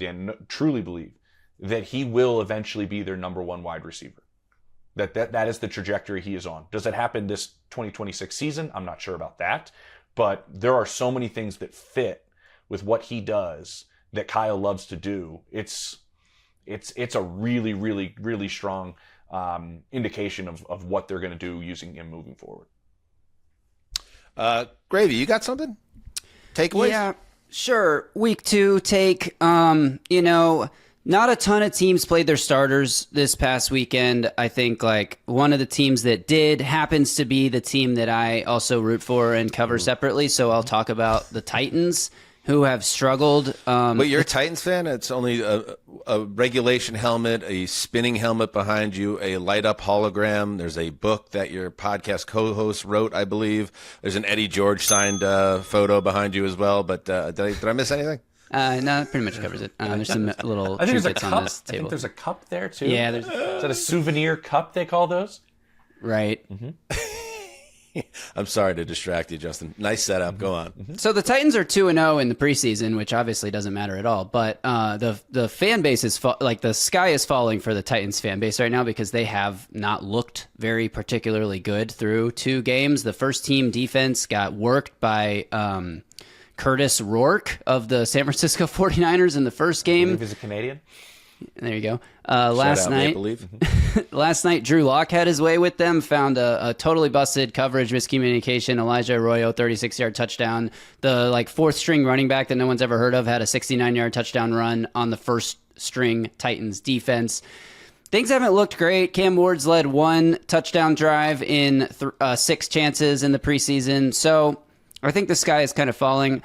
that he will eventually be their number one wide receiver. That is the trajectory he is on. Does it happen this 2026 season? I'm not sure about that. But there are so many things that fit with what he does that Kyle loves to do. It's a really, really, really strong indication of what they're going to do using him moving forward. Gravy, you got something? Takeaways? Yeah, sure. Week 2 take, you know, not a ton of teams played their starters this past weekend. I think like one of the teams that did happens to be the team that I also root for and cover separately. So I'll talk about the Titans, who have struggled. But you're a Titans fan? It's only a regulation helmet, a spinning helmet behind you, a light-up hologram. There's a book that your podcast co-host wrote, I believe. There's an Eddie George signed photo behind you as well. But did I miss anything? No, that pretty much covers it. There's some little I think there's a tidbits cup. on this I table. think there's a cup there too. Yeah, is that a souvenir cup they call those? Right. I'm sorry to distract you, Justin. Nice setup. Go on. So the Titans are 2-0 in the preseason, which obviously doesn't matter at all. But the fan base is like the sky is falling for the Titans fan base right now because they have not looked very particularly good through 2 games. The first team defense got worked by Curtis Rourke of the San Francisco 49ers in the first game. I believe he's a Canadian. There you go. Last night, last night, Drew Lock had his way with them, found a totally busted coverage miscommunication. Elijah Arroyo, 36-yard touchdown. The like 4th string running back that no one's ever heard of had a 69-yard touchdown run on the first string Titans defense. Things haven't looked great. Cam Ward's led 1 touchdown drive in 6 chances in the preseason. So I think the sky is kind of falling.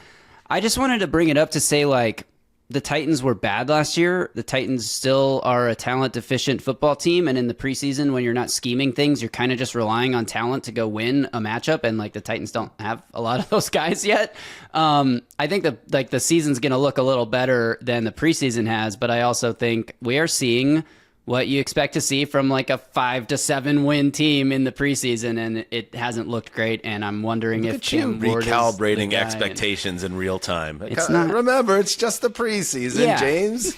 I just wanted to bring it up to say, like, the Titans were bad last year. The Titans still are a talent-deficient football team, and in the preseason, when you're not scheming things, you're kind of just relying on talent to go win a matchup, and, like, the Titans don't have a lot of those guys yet. I think the season's going to look a little better than the preseason has, but I also think we are seeing what you expect to see from like a 5-7 win team in the preseason, and it hasn't looked great. And I'm wondering if Cam Ward is recalibrating the guy. expectations in real time. It's not- Remember, it's just the preseason, Yeah. James.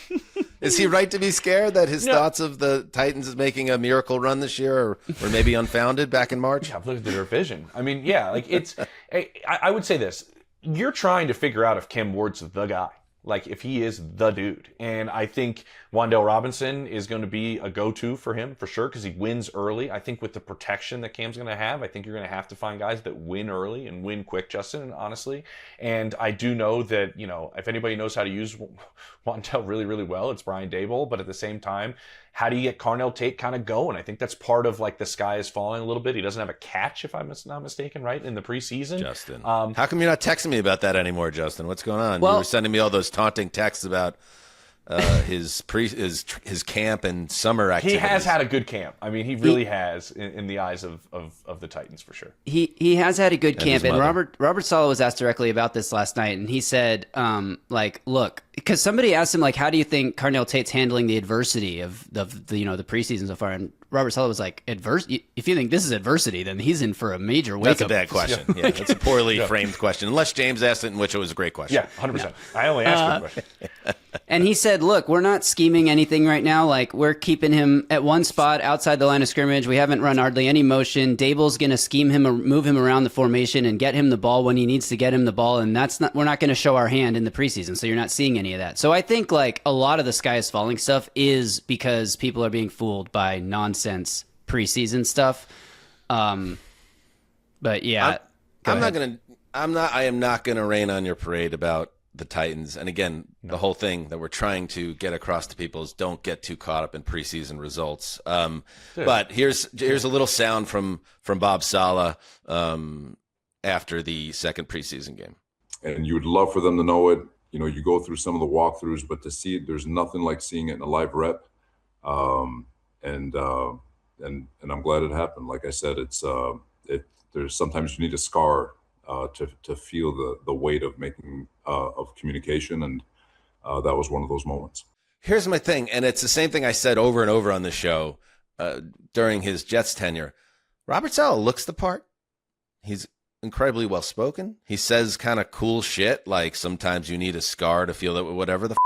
Is he right to be scared that his thoughts of the Titans is making a miracle run this year or maybe unfounded back in March? I've looked at the division. I mean, yeah, like it's. I would say this: you're trying to figure out if Cam Ward's the guy. Like, if he is the dude. And I think Wan'Dale Robinson is going to be a go-to for him, for sure, because he wins early. I think with the protection that Cam's going to have, I think you're going to have to find guys that win early and win quick, Justin, honestly. And I do know that, if anybody knows how to use Wan'Dale really, really well, it's Brian Daboll. But at the same time, how do you get Carnell Tate kind of going? I think that's part of, like, the sky is falling a little bit. He doesn't have a catch, if I'm not mistaken, right, in the preseason. Justin. How come you're not texting me about that anymore, Justin? What's going on? Well- You were sending me all those taunting texts about his camp and summer activities. He has had a good camp. I mean, he really has in the eyes of the Titans, for sure. He has had a good camp, his and mother. Robert Saleh was asked directly about this last night, and he said, look, because somebody asked him, like, how do you think Carnell Tate's handling the adversity of the preseason so far? And Robert Saleh was like, if you think this is adversity, then he's in for a major wake-up. That's a bad question. Yeah, that's a poorly framed question. Unless James asked it, in which it was a great question. Yeah, 100%. I only asked a question. And he said, look, we're not scheming anything right now. Like, we're keeping him at one spot outside the line of scrimmage. We haven't run hardly any motion. Daboll's going to scheme him or move him around the formation and get him the ball when he needs to get him the ball. And we're not going to show our hand in the preseason. So you're not seeing any of that. So I think, like, a lot of the sky is falling stuff is because people are being fooled by nonsense preseason stuff. But yeah, I am not going to rain on your parade about the Titans. And again, the whole thing that we're trying to get across to people is don't get too caught up in preseason results. But here's a little sound from Bob Saleh after the second preseason game. And you would love for them to know it. You go through some of the walkthroughs, but to see it, there's nothing like seeing it in a live rep. And I'm glad it happened. Like I said, there's sometimes you need a scar to feel the weight of making of communication, and that was one of those moments. Here's my thing, and it's the same thing I said over and over on the show during his Jets tenure. Robert Saleh looks the part. He's incredibly well spoken. He says kind of cool shit, like sometimes you need a scar to feel that whatever the.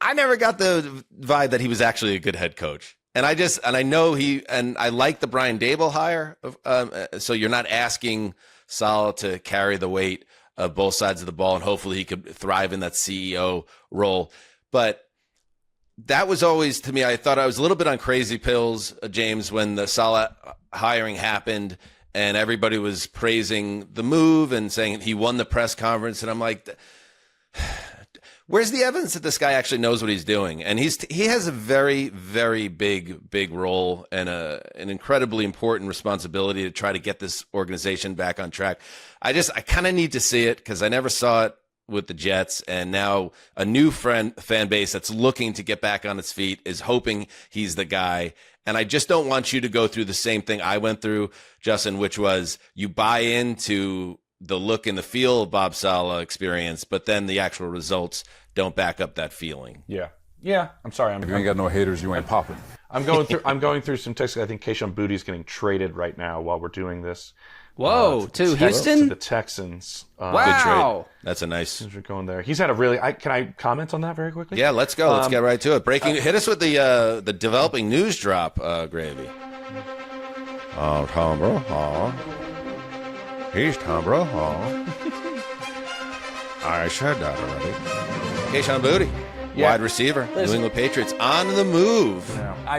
I never got the vibe that he was actually a good head coach. And I know I like the Brian Daboll hire. So you're not asking Saleh to carry the weight of both sides of the ball, and hopefully he could thrive in that CEO role. But that was always, to me, I thought I was a little bit on crazy pills, James, when the Saleh hiring happened and everybody was praising the move and saying he won the press conference. And I'm like, where's the evidence that this guy actually knows what he's doing? And he has a very, very big role and an incredibly important responsibility to try to get this organization back on track. I kind of need to see it because I never saw it with the Jets, and now a new fan base that's looking to get back on its feet is hoping he's the guy. And I just don't want you to go through the same thing I went through, Justin, which was you buy into the look and the feel of Bob Saleh experience, but then the actual results don't back up that feeling. Yeah. I'm sorry. If you ain't got no haters, you ain't popping. I'm going through some texts. I think Keyshawn Boutte's getting traded right now while we're doing this. Whoa, to Houston? To the Texans. Wow. Good trade. That's a nice. Since we're going there, he's had a really. Can I comment on that very quickly? Yeah, let's go. Let's get right to it. Hit us with the developing news drop, Gravy. Tom Brokaw. He's Tom Brokaw. I said that already. Keyshawn Boutte, wide receiver, New England Patriots, on the move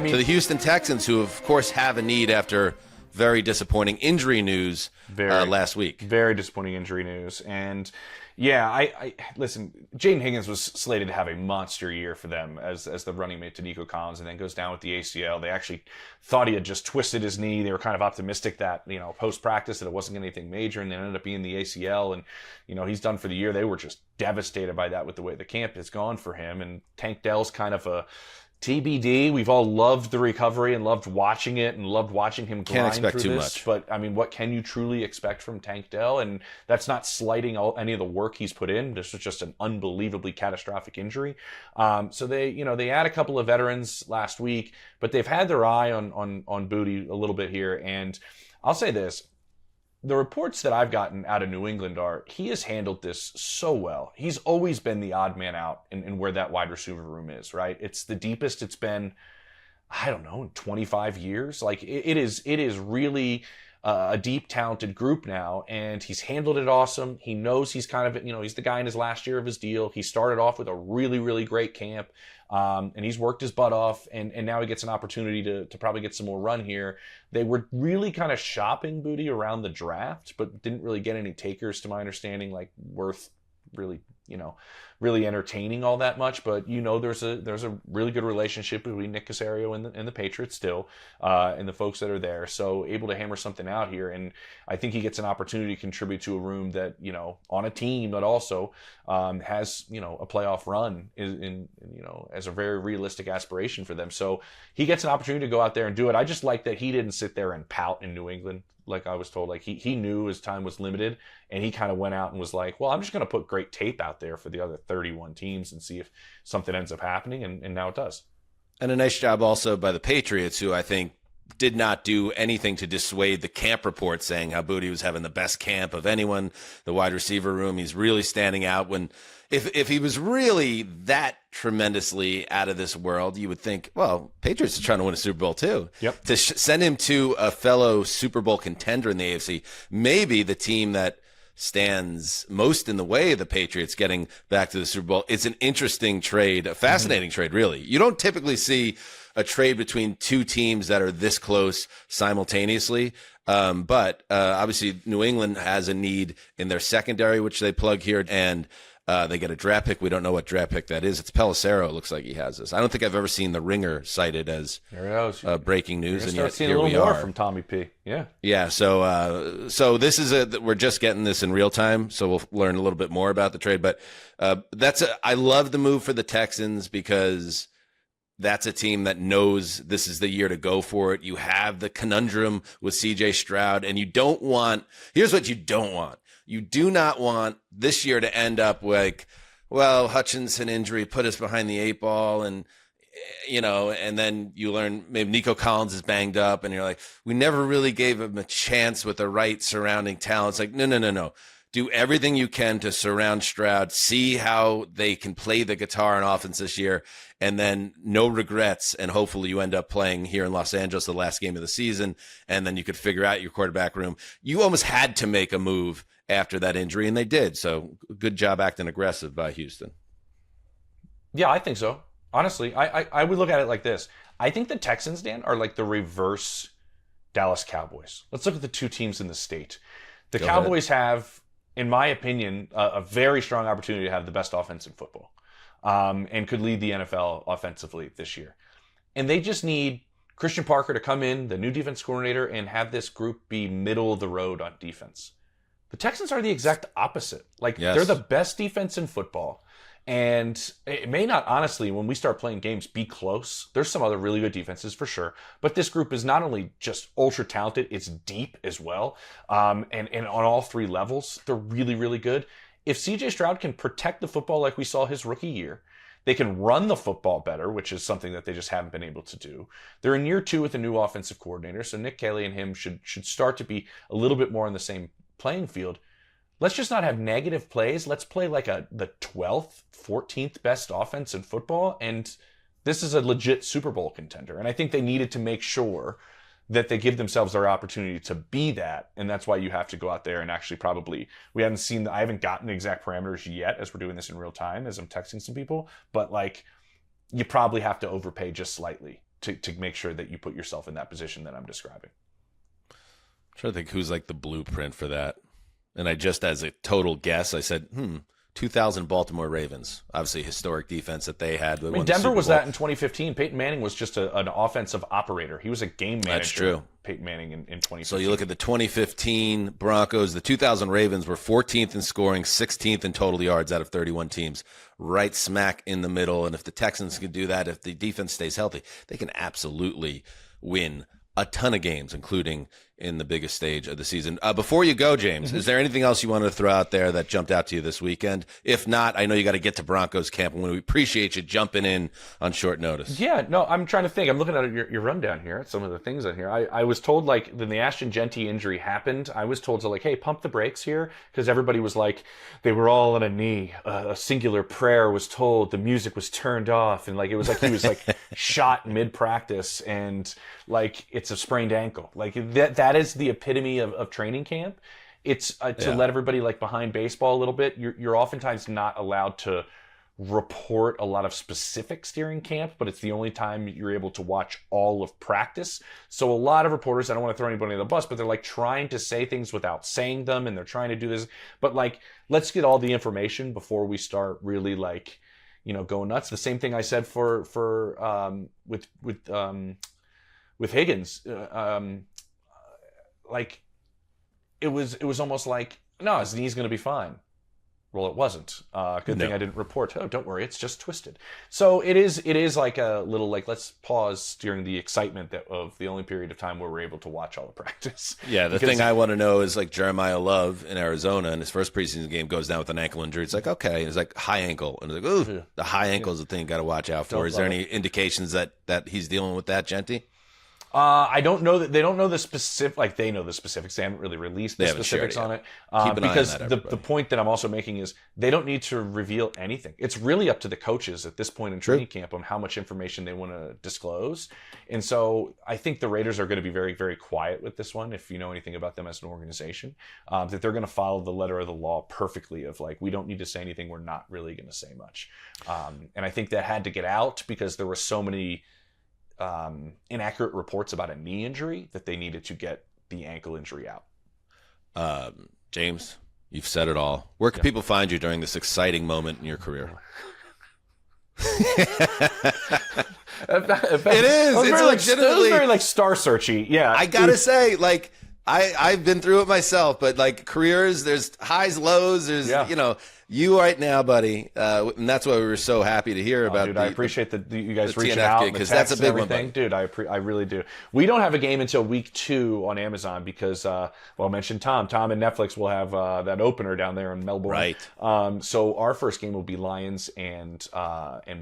to the Houston Texans, who of course have a need after very disappointing injury news last week. Very disappointing injury news. And yeah, I listen, Jaden Higgins was slated to have a monster year for them as the running mate to Nico Collins, and then goes down with the ACL. They actually thought he had just twisted his knee. They were kind of optimistic that, post-practice that it wasn't anything major, and it ended up being the ACL, and, he's done for the year. They were just devastated by that with the way the camp has gone for him. And Tank Dell's kind of TBD. We've all loved the recovery and loved watching it and loved watching him grind Can't expect through too this. much. But I mean, what can you truly expect from Tank Dell? And that's not slighting any of the work he's put in. This was just an unbelievably catastrophic injury. So they add a couple of veterans last week, but they've had their eye on Booty a little bit here. And I'll say this. The reports that I've gotten out of New England are he has handled this so well. He's always been the odd man out in where that wide receiver room is, right? It's the deepest it's been, I don't know, in 25 years. Like it is really a deep, talented group now, and he's handled it awesome. He knows he's kind of, he's the guy in his last year of his deal. He started off with a really, really great camp. And he's worked his butt off, and now he gets an opportunity to probably get some more run here. They were really kind of shopping Booty around the draft, but didn't really get any takers, to my understanding, like worth really, really entertaining all that much. But there's a really good relationship between Nick Caserio and the Patriots still, and the folks that are there. So able to hammer something out here, and I think he gets an opportunity to contribute to a room that on a team that also has a playoff run in as a very realistic aspiration for them. So he gets an opportunity to go out there and do it. I just like that he didn't sit there and pout in New England. Like I was told, like he knew his time was limited, and he kind of went out and was like, well, I'm just going to put great tape out there for the other 31 teams and see if something ends up happening. And now it does. And a nice job also by the Patriots, who I think did not do anything to dissuade the camp report saying how Booty was having the best camp of anyone, the wide receiver room. He's really standing out. When if he was really that tremendously out of this world, you would think, well, Patriots are trying to win a Super Bowl too. Yep. To send him to a fellow Super Bowl contender in the AFC, maybe the team that stands most in the way of the Patriots getting back to the Super Bowl. It's an interesting trade, a fascinating trade, really. You don't typically see a trade between two teams that are this close simultaneously. But obviously New England has a need in their secondary, which they plug here, and they get a draft pick. We don't know what draft pick that is. It's Pelissero. It looks like he has this. I don't think I've ever seen the Ringer cited as breaking news. And yet seeing here a little we more are from Tommy P. Yeah. Yeah. So this is we're just getting this in real time. So we'll learn a little bit more about the trade, but I love the move for the Texans because that's a team that knows this is the year to go for it. You have the conundrum with CJ Stroud, and here's what you don't want. You do not want this year to end up like, well, Hutchinson injury put us behind the eight ball, and and then you learn maybe Nico Collins is banged up, and you're like, we never really gave him a chance with the right surrounding talent. It's like, no. Do everything you can to surround Stroud, see how they can play the guitar on offense this year, and then no regrets, and hopefully you end up playing here in Los Angeles the last game of the season, and then you could figure out your quarterback room. You almost had to make a move after that injury, and they did. So good job acting aggressive by Houston. Yeah, I think so. Honestly, I would look at it like this. I think the Texans, Dan, are like the reverse Dallas Cowboys. Let's look at the two teams in the state. The Cowboys have, in my opinion, a very strong opportunity to have the best offense in football, and could lead the NFL offensively this year. And they just need Christian Parker to come in, the new defense coordinator, and have this group be middle of the road on defense. The Texans are the exact opposite. They're the best defense in football. And it may not, honestly, when we start playing games, be close. There's some other really good defenses for sure. But this group is not only just ultra talented, it's deep as well. And on all three levels, they're really, really good. If CJ Stroud can protect the football like we saw his rookie year, they can run the football better, which is something that they just haven't been able to do. They're in year 2 with a new offensive coordinator, so Nick Kelly and him should start to be a little bit more on the same playing field. Let's just not have negative plays. Let's play like the 12th, 14th best offense in football, and this is a legit Super Bowl contender. And I think they needed to make sure that they give themselves their opportunity to be that, and that's why you have to go out there and actually probably, I haven't gotten the exact parameters yet as we're doing this in real time, as I'm texting some people, but you probably have to overpay just slightly to make sure that you put yourself in that position that I'm describing. I'm trying to think who's like the blueprint for that. And I just, as a total guess, I said, 2000 Baltimore Ravens. Obviously, historic defense that they had. I mean, Denver was that in 2015. Peyton Manning was just an offensive operator. He was a game manager. That's true. Peyton Manning in 2015. So you look at the 2015 Broncos, the 2000 Ravens were 14th in scoring, 16th in total yards out of 31 teams, right smack in the middle. And if the Texans can do that, if the defense stays healthy, they can absolutely win a ton of games, including in the biggest stage of the season. Before you go, James, is there anything else you wanted to throw out there that jumped out to you this weekend? If not, I know you got to get to Broncos camp, and we appreciate you jumping in on short notice. Yeah, no, I'm trying to think. I'm looking at your rundown here at some of the things on here. I was told, like, when the Ashton Jeanty injury happened, I was told to, like, hey, pump the brakes here, because everybody was like, they were all on a knee. A singular prayer was told. The music was turned off, and, like, it was like he was, like, shot mid-practice, and, like, it's a sprained ankle. Like, that is the epitome of training camp. It's to let everybody, like, behind baseball a little bit. You're oftentimes not allowed to report a lot of specifics during camp, but it's the only time you're able to watch all of practice. So a lot of reporters, I don't want to throw anybody on the bus, but they're, like, trying to say things without saying them, and they're trying to do this. But, like, let's get all the information before we start really, like, you know, going nuts. The same thing I said with Higgins. Like, it was almost like, no, his knee's going to be fine. Well, it wasn't. Good thing I didn't report. Oh, don't worry, it's just twisted. So it is like a little, like, let's pause during the excitement of the only period of time where we're able to watch all the practice. Yeah, the thing I want to know is, like, Jeremiah Love in Arizona in his first preseason game goes down with an ankle injury. It's like, okay, it's like high ankle, and it's like, ooh, the high ankle is the thing you got to watch out for. Is there any indications that he's dealing with that, Jeanty? I don't know that they don't know the specific. Like, they know the specifics. They haven't really released the specifics on it. Because the point that I'm also making is they don't need to reveal anything. It's really up to the coaches at this point in training camp on how much information they want to disclose. And so I think the Raiders are going to be very, very quiet with this one. If you know anything about them as an organization, that they're going to follow the letter of the law perfectly. Of, like, we don't need to say anything. We're not really going to say much. And I think that had to get out because there were so many inaccurate reports about a knee injury that they needed to get the ankle injury out. James, you've said it all. Where can people find you during this exciting moment in your career? It is. It's legitimately very, like, star searchy. Yeah, I gotta say, like, I've been through it myself, but, like, careers, there's highs, lows, there's you know. You right now, buddy, and that's why we were so happy to hear about. Dude, I appreciate you guys reaching out, because that's a big one, buddy. Dude, I really do. We don't have a game until week 2 on Amazon because, well, I mentioned Tom and Netflix will have that opener down there in Melbourne. Right. So our first game will be Lions and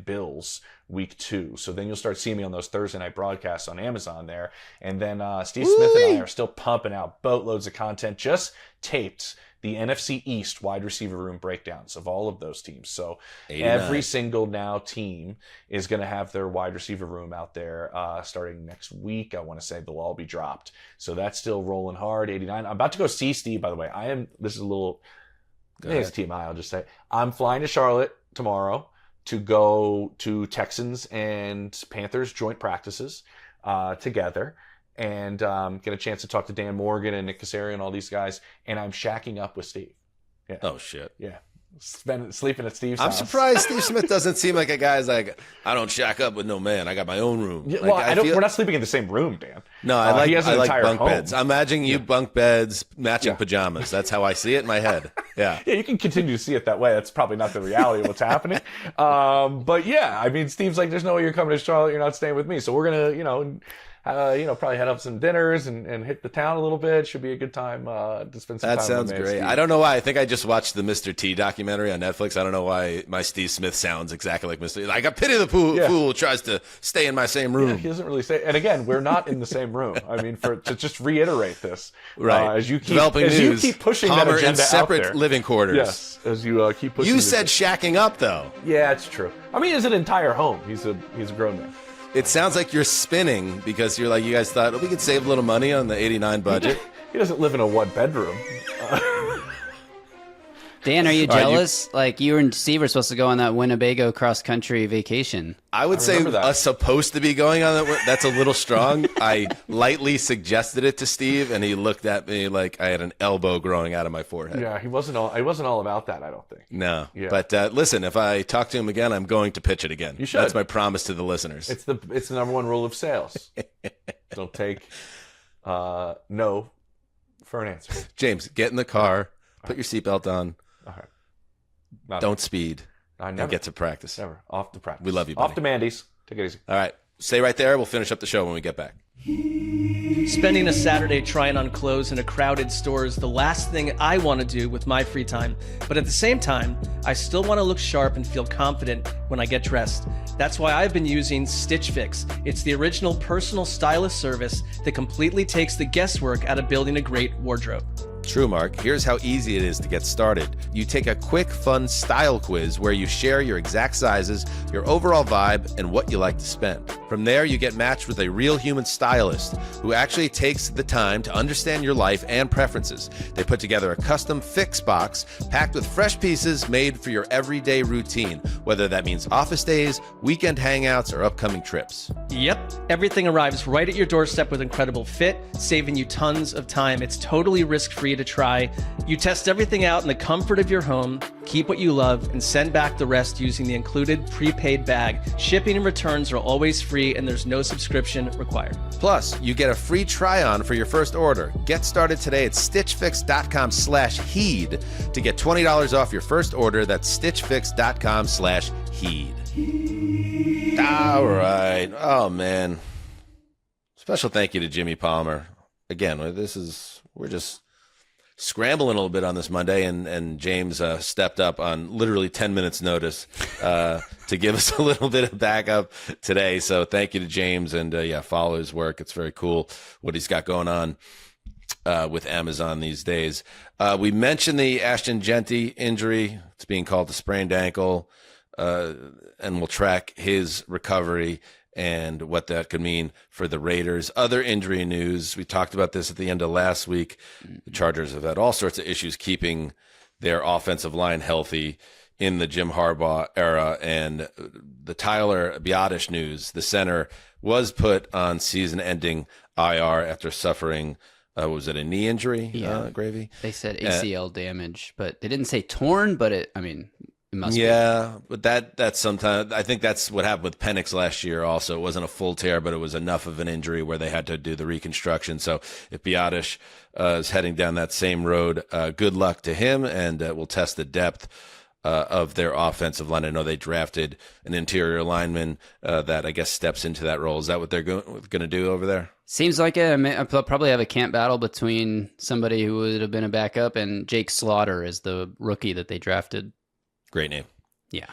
Bills week 2. So then you'll start seeing me on those Thursday night broadcasts on Amazon there, and then Steve Smith and I are still pumping out boatloads of content. Just taped the NFC East wide receiver room breakdowns of all of those teams. So 89. Every single now team is going to have their wide receiver room out there starting next week. I want to say they'll all be dropped. So that's still rolling hard. 89. I'm about to go see Steve, by the way. This is a little, it's TMI, I'll just say. I'm flying to Charlotte tomorrow to go to Texans and Panthers joint practices together. And get a chance to talk to Dan Morgan and Nick Casario and all these guys. And I'm shacking up with Steve. Yeah. Oh, shit. Yeah. Sleeping at Steve's house. I'm surprised Steve Smith doesn't seem like a guy's like, I don't shack up with no man. I got my own room. Yeah, like, well, we're not sleeping in the same room, Dan. No, I like bunk home. beds. I'm imagining you bunk beds, matching pajamas. That's how I see it in my head. Yeah. Yeah, you can continue to see it that way. That's probably not the reality of what's happening. But yeah, I mean, Steve's like, there's no way you're coming to Charlotte. You're not staying with me. So we're going to, probably head up some dinners and hit the town a little bit. Should be a good time to spend some time. That sounds great. I don't know why. I think I just watched the Mr. T documentary on Netflix. I don't know why my Steve Smith sounds exactly like Mr. T. Like, I pity the fool who tries to stay in my same room. Yeah, he doesn't really say. And again, we're not in the same room. I mean, to just reiterate this, right? As you keep developing news, you keep pushing Palmer that agenda in separate out there. living quarters. Yes, as you keep pushing. You said shacking up, though. Yeah, it's true. I mean, it's an entire home. He's a grown man. It sounds like you're spinning because you're like, you guys thought, we could save a little money on the 89 budget. He doesn't live in a one bedroom. Dan, are you All right, jealous? Like, you and Steve were supposed to go on that Winnebago cross-country vacation. I would say us supposed to be going on that. That's a little strong. I lightly suggested it to Steve, and he looked at me like I had an elbow growing out of my forehead. Yeah, he wasn't all about that, I don't think. No. Yeah. But listen, if I talk to him again, I'm going to pitch it again. You should. That's my promise to the listeners. It's the number one rule of sales. Don't take no for an answer. James, get in the car, put your seatbelt on. All right. Don't speed. I never and get to practice. Never. Off to practice. We love you, buddy. Off to Mandy's. Take it easy. All right. Stay right there. We'll finish up the show when we get back. Spending a Saturday trying on clothes in a crowded store is the last thing I want to do with my free time. But at the same time, I still want to look sharp and feel confident when I get dressed. That's why I've been using Stitch Fix. It's the original personal stylist service that completely takes the guesswork out of building a great wardrobe. True, Mark. Here's how easy it is to get started. You take a quick, fun style quiz where you share your exact sizes, your overall vibe, and what you like to spend. From there, you get matched with a real human stylist who actually takes the time to understand your life and preferences. They put together a custom fix box packed with fresh pieces made for your everyday routine, whether that means office days, weekend hangouts, or upcoming trips. Yep, everything arrives right at your doorstep with incredible fit, saving you tons of time. It's totally risk-free to try. You test everything out in the comfort of your home, keep what you love, and send back the rest using the included prepaid bag. Shipping and returns are always free, and there's no subscription required. Plus, you get a free try-on for your first order. Get started today at stitchfix.com/heed to get $20 off your first order. That's stitchfix.com/heed. All right. Oh, man. Special thank you to Jimmy Palmer. Again, we're just scrambling a little bit on this Monday, and James stepped up on literally 10 minutes notice to give us a little bit of backup today. So thank you to James, and follow his work. It's very cool what he's got going on with Amazon these days. We mentioned the Ashton Jeanty injury. It's being called a sprained ankle, and we'll track his recovery and what that could mean for the Raiders. Other injury news, we talked about this at the end of last week. The Chargers have had all sorts of issues keeping their offensive line healthy in the Jim Harbaugh era. And the Tyler Biadasz news, the center, was put on season-ending IR after suffering, was it a knee injury, Gravy? They said ACL damage, but they didn't say torn, but it must be. But that's sometimes, I think that's what happened with Penix last year also. It wasn't a full tear, but it was enough of an injury where they had to do the reconstruction. So if Biadasz is heading down that same road, good luck to him, and we'll test the depth of their offensive line. I know they drafted an interior lineman that I guess steps into that role. Is that what they're going to do over there? Seems like I'll probably have a camp battle between somebody who would have been a backup and Jake Slaughter is the rookie that they drafted. Great name. Yeah.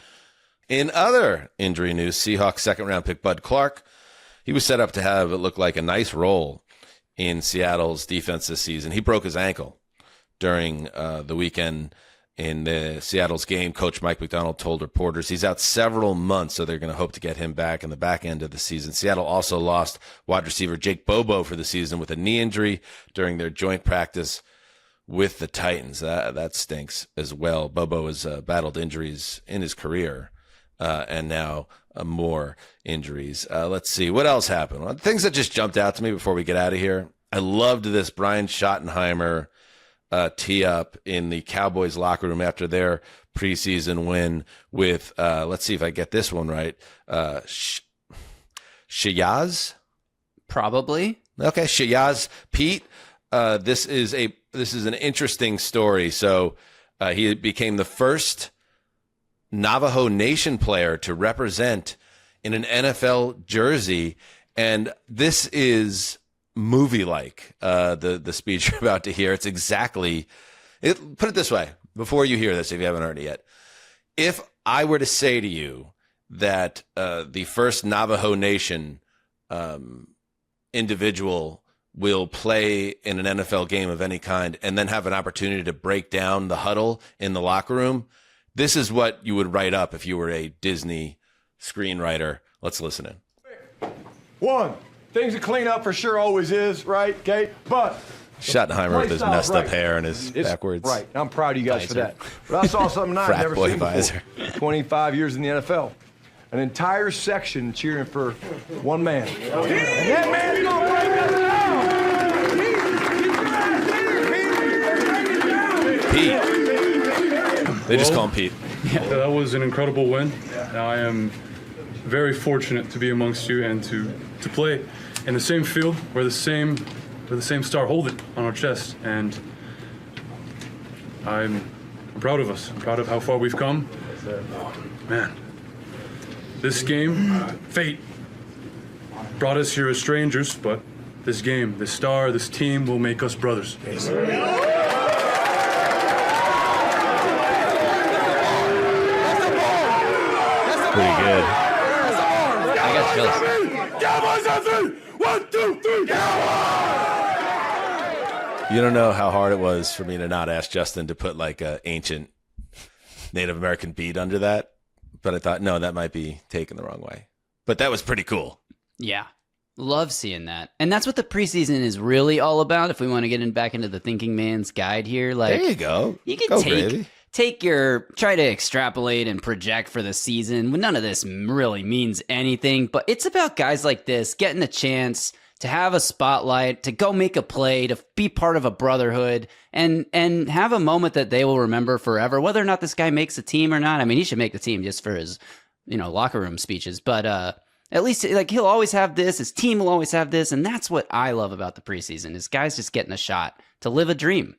In other injury news, Seahawks second-round pick Bud Clark, he was set up to have it look like a nice role in Seattle's defense this season. He broke his ankle during the weekend in the Seattle's game. Coach Mike McDonald told reporters he's out several months, so they're going to hope to get him back in the back end of the season. Seattle also lost wide receiver Jake Bobo for the season with a knee injury during their joint practice with the Titans. That stinks as well. Bobo has battled injuries in his career, and now more injuries. Let's see. What else happened? Things that just jumped out to me before we get out of here. I loved this Brian Schottenheimer tee up in the Cowboys locker room after their preseason win with, let's see if I get this one right, Shiyazh? Probably. Okay, Shiyazh Pete. This is an interesting story. So he became the first Navajo Nation player to represent in an NFL jersey, and this is movie-like. The speech you're about to hear, it's exactly it. Put it this way: before you hear this, if you haven't heard it yet, if I were to say to you that the first Navajo Nation individual will play in an NFL game of any kind and then have an opportunity to break down the huddle in the locker room, this is what you would write up if you were a Disney screenwriter. Let's listen in. One, things to clean up for sure always is, right, Kate? But Schottenheimer with his messed up hair and his backwards. Right. I'm proud of you guys for visor. that. But I saw something I've Frat never boy seen visor. before. 25 years in the NFL. An entire section cheering for one man. And that man's going to break us down. Pete. They just call him Pete. Yeah, that was an incredible win. I am very fortunate to be amongst you and to play in the same field where the same star hold it on our chest. And I'm proud of us. I'm proud of how far we've come. Man, this game, fate, brought us here as strangers, but this game, this star, this team will make us brothers. Pretty good. I got chills. Cowboys on 3! 1, 2, 3, Cowboys! You don't know how hard it was for me to not ask Justin to put like a ancient Native American beat under that. But I thought, no, that might be taken the wrong way. But that was pretty cool. Yeah. Love seeing that. And that's what the preseason is really all about. If we want to get back into the thinking man's guide here, like, there you go. You can Go, Gravy. try to extrapolate and project for the season. None of this really means anything, but it's about guys like this getting a chance to have a spotlight, to go make a play, to be part of a brotherhood, and have a moment that they will remember forever, whether or not this guy makes a team or not. I mean, he should make the team just for his, locker room speeches, but at least like he'll always have this, his team will always have this, and that's what I love about the preseason is guys just getting a shot to live a dream.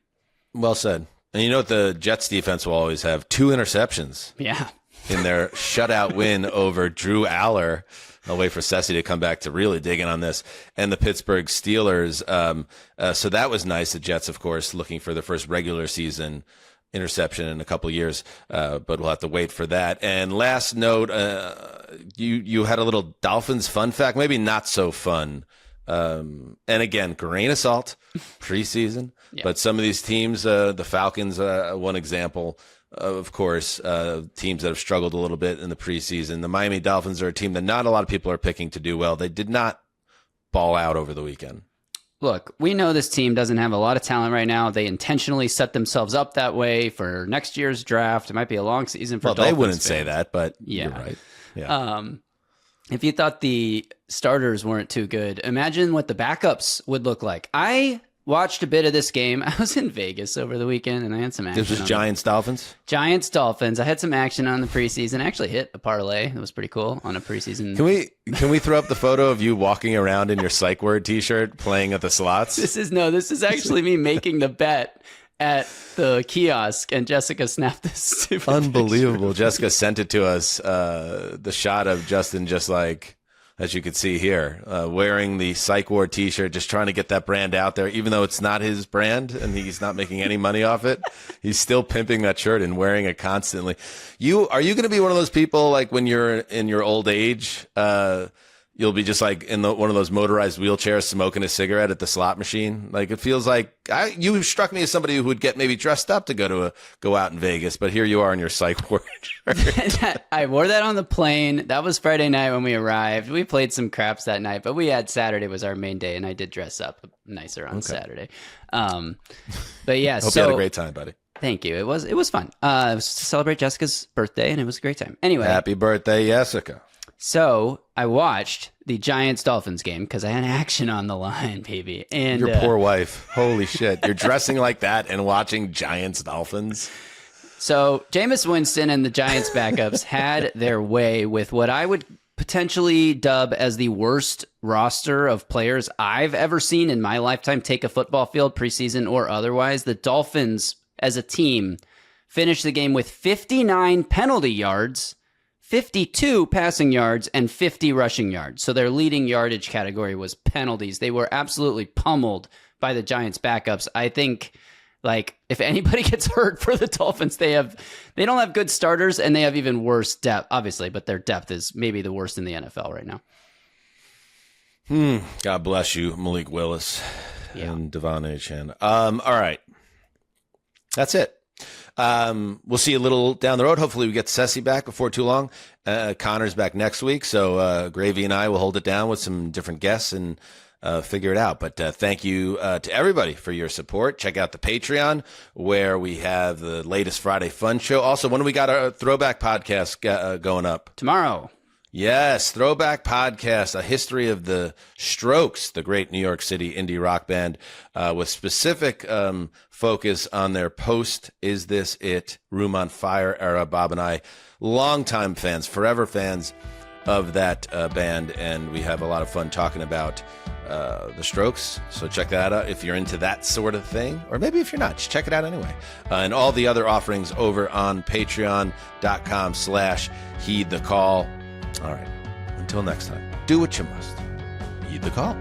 Well said. And you know what the Jets defense will always have? 2 interceptions. Yeah. In their shutout win over Drew Aller. I'll wait for Ceci to come back to really dig in on this. And the Pittsburgh Steelers. So that was nice. The Jets, of course, looking for their first regular season interception in a couple of years. But we'll have to wait for that. And last note, you had a little Dolphins fun fact, maybe not so fun. And again, grain of salt, preseason. Yeah. But some of these teams, the Falcons, one example, of course, teams that have struggled a little bit in the preseason. The Miami Dolphins are a team that not a lot of people are picking to do well. They did not ball out over the weekend. Look, we know this team doesn't have a lot of talent right now. They intentionally set themselves up that way for next year's draft. It might be a long season for Dolphins they wouldn't fans. say that, but yeah. You're right. Yeah. If you thought the starters weren't too good, imagine what the backups would look like. I watched a bit of this game. I was in Vegas over the weekend, and I had some action. This was Giants-Dolphins? Giants-Dolphins. I had some action on the preseason. I actually hit a parlay. It was pretty cool on a preseason. Can we throw up the photo of you walking around in your psych word t-shirt playing at the slots? This is actually me making the bet at the kiosk, and Jessica snapped this stupid Unbelievable. picture. Jessica sent it to us, the shot of Justin just like, as you can see here, wearing the Psych Ward t-shirt, just trying to get that brand out there, even though it's not his brand and he's not making any money off it. He's still pimping that shirt and wearing it constantly. Are you going to be one of those people, like when you're in your old age, you'll be just like in one of those motorized wheelchairs smoking a cigarette at the slot machine? Like it feels like you struck me as somebody who would get maybe dressed up to go out in Vegas, but here you are in your Psych Ward shirt. I wore that on the plane. That was Friday night when we arrived. We played some craps that night, but we had Saturday was our main day, and I did dress up nicer on Saturday. But yeah, Hope you had a great time, buddy. Thank you. It was fun. It was to celebrate Jessica's birthday, and it was a great time. Anyway, happy birthday, Jessica. So I watched the Giants-Dolphins game because I had action on the line, baby. And your poor wife. Holy shit. You're dressing like that and watching Giants-Dolphins? So Jameis Winston and the Giants backups had their way with what I would potentially dub as the worst roster of players I've ever seen in my lifetime take a football field, preseason or otherwise. The Dolphins, as a team, finished the game with 59 penalty yards, 52 passing yards, and 50 rushing yards. So their leading yardage category was penalties. They were absolutely pummeled by the Giants backups. I think, like, if anybody gets hurt for the Dolphins, they don't have good starters, and they have even worse depth, obviously, but their depth is maybe the worst in the NFL right now. God bless you, Malik Willis and Devon Achane. All right. That's it. We'll see a little down the road. Hopefully we get Ceci back before too long. Connor's back next week. So Gravy and I will hold it down with some different guests and figure it out. But thank you to everybody for your support. Check out the Patreon where we have the latest Friday Fun Show. Also, when do we got our throwback podcast going up? Tomorrow. Yes, Throwback Podcast, a history of the Strokes, the great New York City indie rock band, with specific focus on their post Is This It? Room on Fire era. Bob and I, longtime fans, forever fans of that band, and we have a lot of fun talking about the Strokes. So check that out if you're into that sort of thing, or maybe if you're not, just check it out anyway. And all the other offerings over on patreon.com/heed the call. All right, until next time, do what you must. Heed the call.